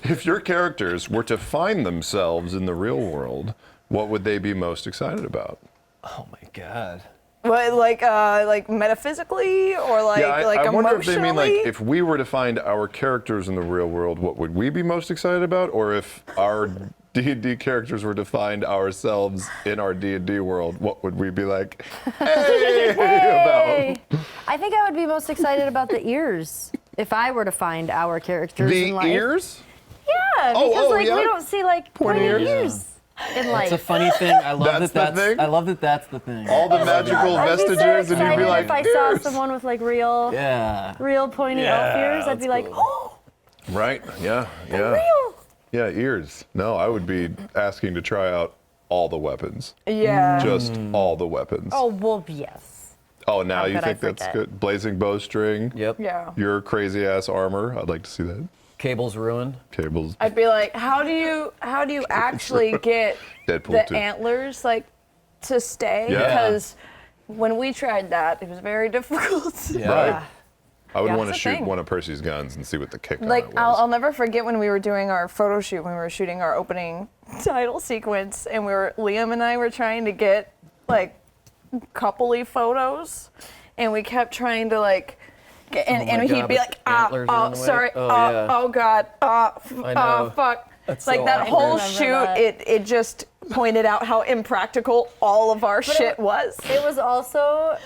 If your characters were to find themselves in the real world, what would they be most excited about? Oh my God. What, like metaphysically or like I wonder if they mean like emotionally? if we were to find our characters in the real world, what would we be most excited about? Or if our D&D characters were to find ourselves in our D&D world, what would we be like, hey, Hey! about? I think I would be most excited about the ears if I were to find our characters in The life. ears? Yeah, Oh, because oh, like yeah. we don't see like pointy ears. ears in life. It's a funny thing. I love That's that. the thing? I love that. That's the thing. All the magical I'd be so vestiges, and you'd excited be like, if I saw ears. someone with like real pointy Yeah, elf ears. I'd be that's like, cool. oh, Right, yeah. real. Yeah, ears. No, I would be asking to try out all the weapons. Yeah. Just all the weapons. Oh well, yes. Oh, now How you could I think that's forget? good? Blazing bowstring. Yep. Yeah. Your crazy ass armor. I'd like to see that. Cable's ruined. Cables. I'd be like, how do you actually get Deadpool the too. antlers like to stay? Yeah. Because when we tried that, it was very difficult. Yeah. Right. I would Yeah, want to it's a shoot thing. one of Percy's guns and see what the kick on Like it was. I'll never forget when we were doing our photo shoot when we were shooting our opening title sequence and Liam and I were trying to get like coupley photos and we kept trying to like get, and my he'd God, be but like antlers are in the way? sorry Oh, yeah. oh god I know. fuck That's like so that awkward. whole I shoot remember that. it just pointed out how impractical all of our shit was. It was also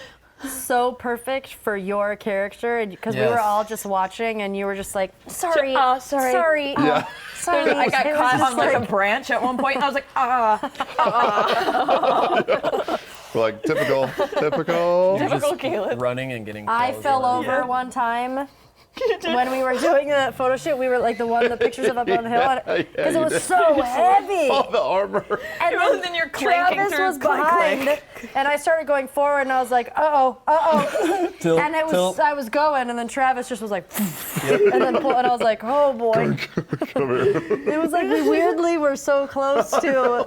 so perfect for your character because we Yes. were all just watching and you were just like, sorry, sorry. sorry, Yeah. sorry. I got It was caught just on like a branch at one point and I was like Like typical. Typical Caleb. Running and getting. I calls fell on. over one time when we were doing the photo shoot. We were like the pictures of up on the hill because it you was did. so heavy. All the armor. And And then you're clanking Travis through, was clink, behind, clink. and I started going forward, and I was like, uh-oh. Tilt, And it was, tilt. I was going, and then Travis just was like, and then pulled, and I was like, oh boy. It was like we weirdly were so close to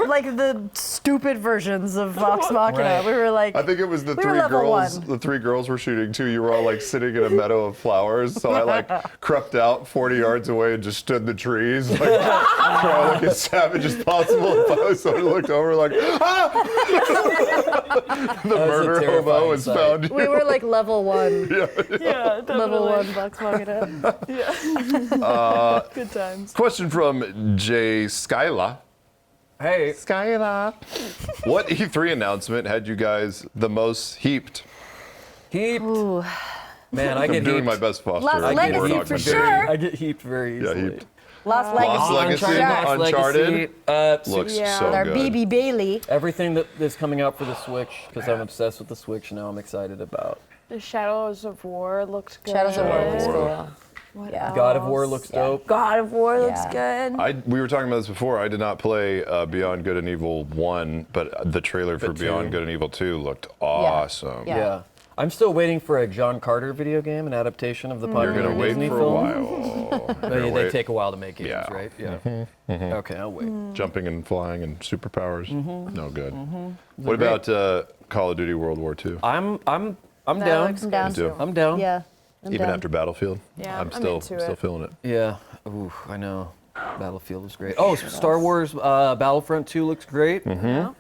like the stupid versions of Vox Machina. Right. We were like, I think it was the We were three level girls. one. The three girls were shooting too. You were all like sitting in a meadow of flowers. So I like crept out 40 yards away and just stood in the trees, like trying to look as savage as possible. And finally, someone looked over, like, ah! The murder terrifying hobo was sight. found. we were like level 1. Yeah, Level 1 Vox Machina. Good times. Question from Jay Skyla. Hey. Skyla. What E3 announcement had you guys the most heaped? Heaped. Man, I I'm get doing heaped. my best, Foster. Lost War Legacy for documentary. sure. I get heaped very easily. Yeah, heaped. Lost Lost Legacy. Legacy, Lost Uncharted. Legacy, Looks Yeah. so With our good. BB Bailey. everything that is coming out for the Switch, because I'm obsessed with the Switch now. I'm excited about. The Shadows of War looks good. Shadows of War looks War. cool. What Yeah. God of War looks dope. God of War looks Yeah. good. We were talking about this before. I did not play Beyond Good and Evil 1, but the trailer for But Beyond 2. Good and Evil 2 looked awesome. Yeah. Yeah. I'm still waiting for a John Carter video game, an adaptation of the You're popular going to wait Disney for a film. while. They, You're gonna they wait. take a while to make games, Yeah. right? Yeah. Okay, I'll wait. Jumping and flying and superpowers. No good. What about Call of Duty World War II? I'm down. looks I'm down. Me too. I'm down. Yeah. I'm Even down. after Battlefield? Yeah, I'm I'm still into still it. feeling it. Yeah. Ooh, I know. Battlefield was great. Oh, Star Wars Battlefront 2 looks great. Yeah.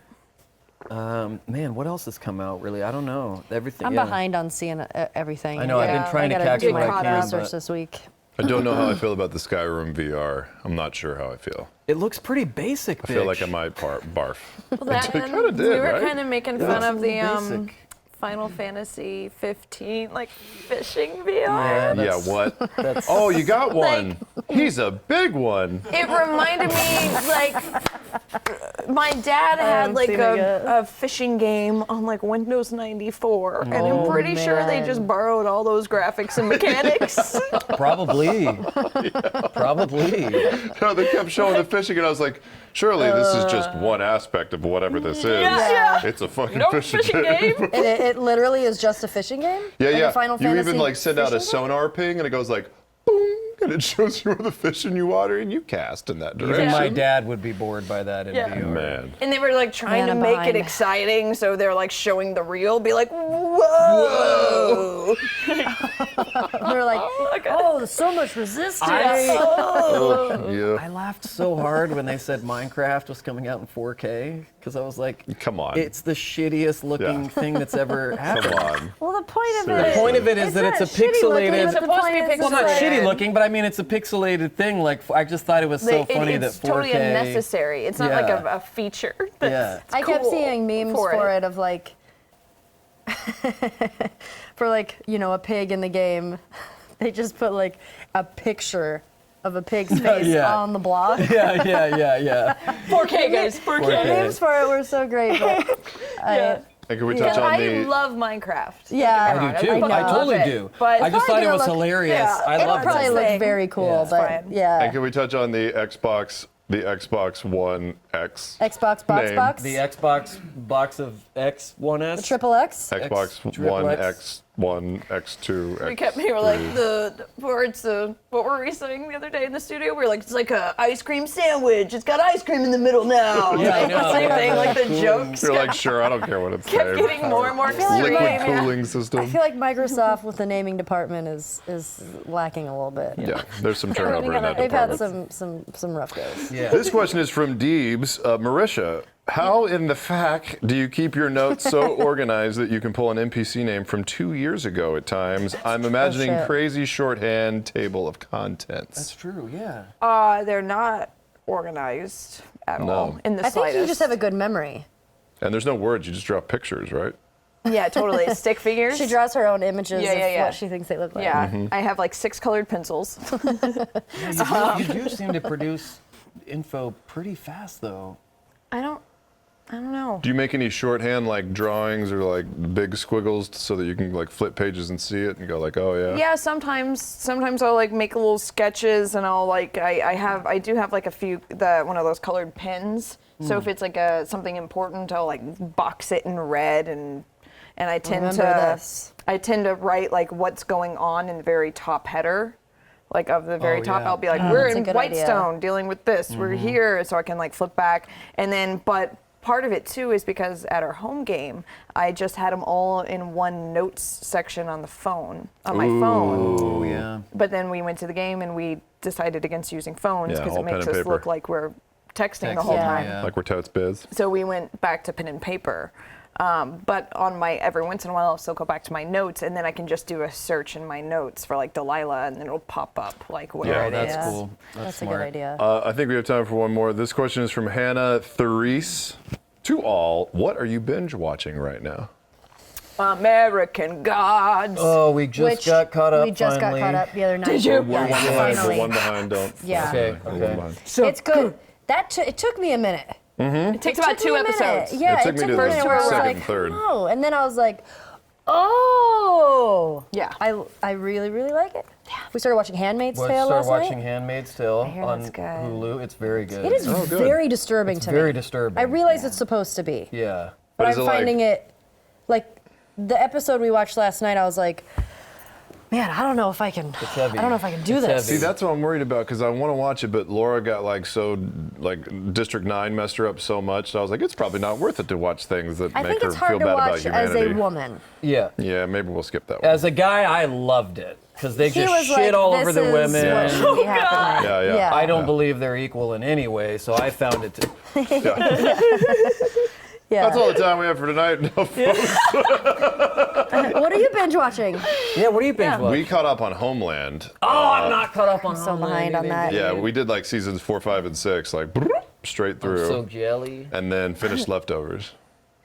Man, what else has come out? Really, I don't know. Everything. I'm yeah. behind on seeing everything. I know, I've been Yeah, trying to I gotta catch do what my I can, research but- this week. I don't know how I feel about the Skyrim VR. I'm not sure how I feel. It looks pretty basic. I feel like I bitch. might barf. Well, that It and kinda did, we were right? kind of making fun of the Basic. Final Fantasy 15 like fishing VR. Yeah, Yeah, that's- what? That's, Oh, you got one. He's a big one. It reminded me like my dad had haven't like seen it yet. a fishing game on like Windows 94, and Oh, I'm pretty sure they just man. borrowed all those graphics and mechanics. probably. Probably. No, they kept showing the fishing, and I was like, surely this is just one aspect of whatever this is. Yeah. It's a fucking No fishing, fishing game. It literally is just a fishing game? Yeah, Like a yeah. Final You even Fantasy like send out a fishing game? sonar ping, and it goes like, boom, and it shows you where the fish in your water, and you cast in that direction. Even my dad would be bored by that in Yeah. VR. Man. And they were like trying Man, to I'm make behind. it exciting, so they're like showing the reel, be like, whoa! They're like, oh, there's so much resistance. Yeah. I laughed so hard when they said Minecraft was coming out in 4K because I was like, Come on. it's the shittiest looking Yeah. thing that's ever happened. Come on. Well, the point of Seriously. it. The point of it is that it's a not shitty looking, pixelated- but the Supposed to be point is Well, not it's shitty like- looking, but I mean, it's a pixelated thing. Like, I just thought it was so funny that 4K. It's totally unnecessary. It's not like Yeah. a feature. Yeah. That's I kept cool seeing memes for it of like, for like, you know, a pig in the game. They just put like a picture of a pig's face Yeah. on the block. Yeah. 4K, guys. The 4K. memes for it were so great, but Yeah. And can we touch And on I the? love Minecraft. Yeah. Don't get I me do wrong, too. I love totally it. do. But I just thought it probably was gonna look- hilarious. yeah, I It'll love probably it. look thing. very cool, Yeah. It's but fine. yeah. And can we touch on the Xbox One X? Xbox box Name. box. The Xbox box of X1S. Triple X. Xbox Triple One X. X1, X2, We X. kept we were like what were we saying the other day in the studio? We were like, it's like a ice cream sandwich. It's got ice cream in the middle now. Yeah, I Like, know. the same thing, like the Cool. jokes You're like, sure, I don't care what it's kept named. getting more and more feel like extreme. Liquid cooling I system. feel like Microsoft with the naming department is lacking a little bit. Yeah, there's some turnover in that They've had department. some rough goes. Yeah. This question is from Deebs. Marisha, how in the fact do you keep your notes so organized that you can pull an NPC name from 2 years ago at times? I'm imagining shit. crazy shorthand table of contents. That's true, yeah. They're not organized at No. all in the I think slightest. you just have a good memory. And there's no words, you just draw pictures, right? Yeah, totally. Stick figures. She draws her own images Yeah, of yeah, yeah. what she thinks they look like. Yeah, I have like 6 colored pencils. You do seem to produce info pretty fast, though. I don't know. Do you make any shorthand like drawings or like big squiggles so that you can like flip pages and see it and go like, oh yeah? Yeah, sometimes I'll like make little sketches and I'll like I do have like a few one of those colored pens. So if it's like something important, I'll like box it in red and I tend Remember to this. I tend to write like what's going on in the very top header. Like of the very Oh, top, yeah. I'll be like, we're That's a in good Whitestone dealing with this. We're here, so I can like flip back. And then, but part of it too is because at our home game, I just had them all in one notes section on the phone, on my phone. Oh, yeah. But then we went to the game and we decided against using phones Yeah, because all it pen makes and us paper. look like we're texting the whole Yeah. time. Yeah. Like we're totes biz. So we went back to pen and paper. But on my every once in a while, I'll still go back to my notes, and then I can just do a search in my notes for like Delilah, and then it'll pop up like where Yeah, it That's is. cool. That's a smart. good idea. I think we have time for one more. This question is from Hannah Therese. To all, what are you binge watching right now? American Gods. Oh, we just Which got caught up We just finally. got caught up the other night. Did you? We're one behind. Finally. We're one behind. Don't. Yeah. Okay, We're okay. one behind. It's good. It took me a minute. It takes about Took me 2 a minute. episodes. Yeah, It took me to a the minute where I was second, like, third. oh, and then I was like, oh. Yeah. I really, really like it. We started watching Handmaid's Well, Tale start last watching night. Handmaid's Tale hear on that's good. Hulu. It's very good. It is Oh, good. very disturbing to me. very disturbing. I realize it's supposed to be, Yeah. but But is I'm it like- finding it, like, the episode we watched last night, I was like, man, I don't know if I can. heavy. I don't know if I can do It's this. See, that's what I'm worried about because I want to watch it, but Laura got like so like District 9 messed her up so much. So I was like, it's probably not worth it to watch things that I make think her it's feel hard to bad about watch as humanity. a woman. Yeah. Yeah, maybe we'll skip that one. As a guy, I loved it because they He just was shit like, all this over the is women. what should be happening. Yeah, yeah. I don't believe they're equal in any way, so I found it to. Yeah. That's all the time we have for tonight. No, folks. What are you binge watching? Yeah, what do you binge watch? We caught up on Homeland. Oh, I'm not caught up on so Homeland behind on either. that. Yeah, we did like seasons 4, 5, and 6, like straight I'm through, so jelly. and then finished Leftovers.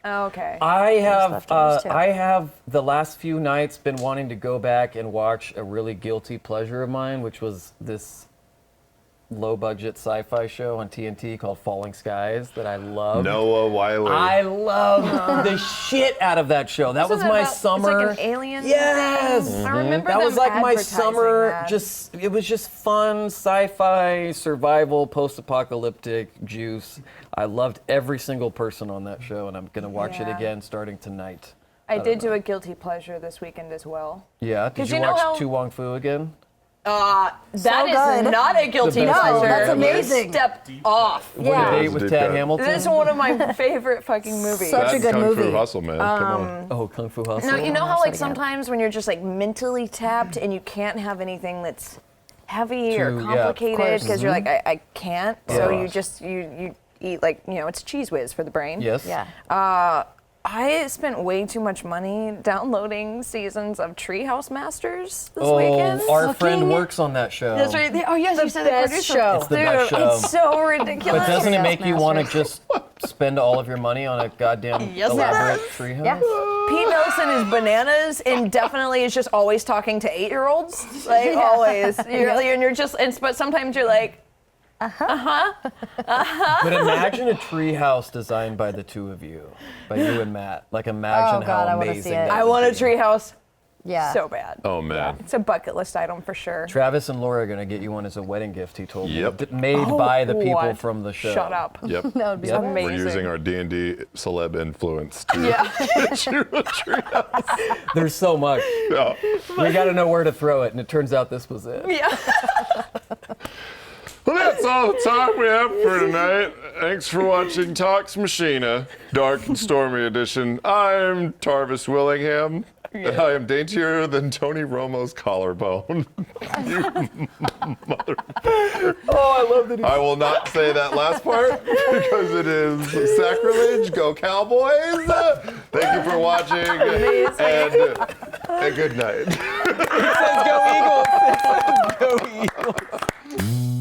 Okay. I have Leftovers, too. I have the last few nights been wanting to go back and watch a really guilty pleasure of mine, which was this low budget sci-fi show on TNT called Falling Skies that I love. Noah Wiley. I love the shit out of that show. That was Isn't my about- summer. It's like an alien Yes. thing. I remember That was them like my advertising summer. that. It was just fun sci-fi, survival, post-apocalyptic juice. I loved every single person on that show, and I'm gonna watch it Yeah. again starting tonight. I did do a guilty pleasure this weekend as well. Yeah. Did 'Cause you you know watch how- Tu Wong Fu again? That is good. not a guilty The best pleasure. movie that's ever. amazing. You stepped off. What a Date with Deep Tad cut. Hamilton. This is one of my favorite fucking movies. Such a That's good Kung movie. Fu Hustle, man. Come on. Oh, Kung Fu Hustle. No, you know how watch like it again. sometimes when you're just like mentally tapped and you can't have anything that's heavy Too- or yeah, of complicated course. because you're like I can't. So Yeah. you just you eat like it's Cheese Whiz for the brain. Yes. Yeah. I spent way too much money downloading seasons of Treehouse Masters this Oh, weekend. our friend works on that show. That's right. Oh yes, you said the best producer. show. It's the Dude, best show. it's so ridiculous. But doesn't it Treehouse make you want to Masters. just spend all of your money on a goddamn Yes, it elaborate does. treehouse? Yeah. Pete Nelson is bananas and definitely is just always talking to 8-year-olds. Like always. But sometimes you're like, But imagine a treehouse designed by the two of you, by you and Matt. Like imagine Oh, God, I how wanna amazing see it. that I would want a be. treehouse Yeah. so bad. Oh, man. It's a bucket list item for sure. Travis and Laura are gonna get you one as a wedding gift. He told Yep. me, made by the people What? from the show. Shut up. Yep. That would be Yep. so Amazing. We're using our D&D celeb influence to Yeah. There's so much. Yeah. We got to know where to throw it, and it turns out this was it. Yeah. Well, that's all the time we have for tonight. Thanks for watching Talks Machina, Dark and Stormy Edition. I'm Tarvis Willingham. And I am daintier than Tony Romo's collarbone. Oh, I love that. I will not say that last part because it is sacrilege. Go Cowboys! Thank you for watching, and good night. He says, "Go Eagles!" It says, "Go Eagles!"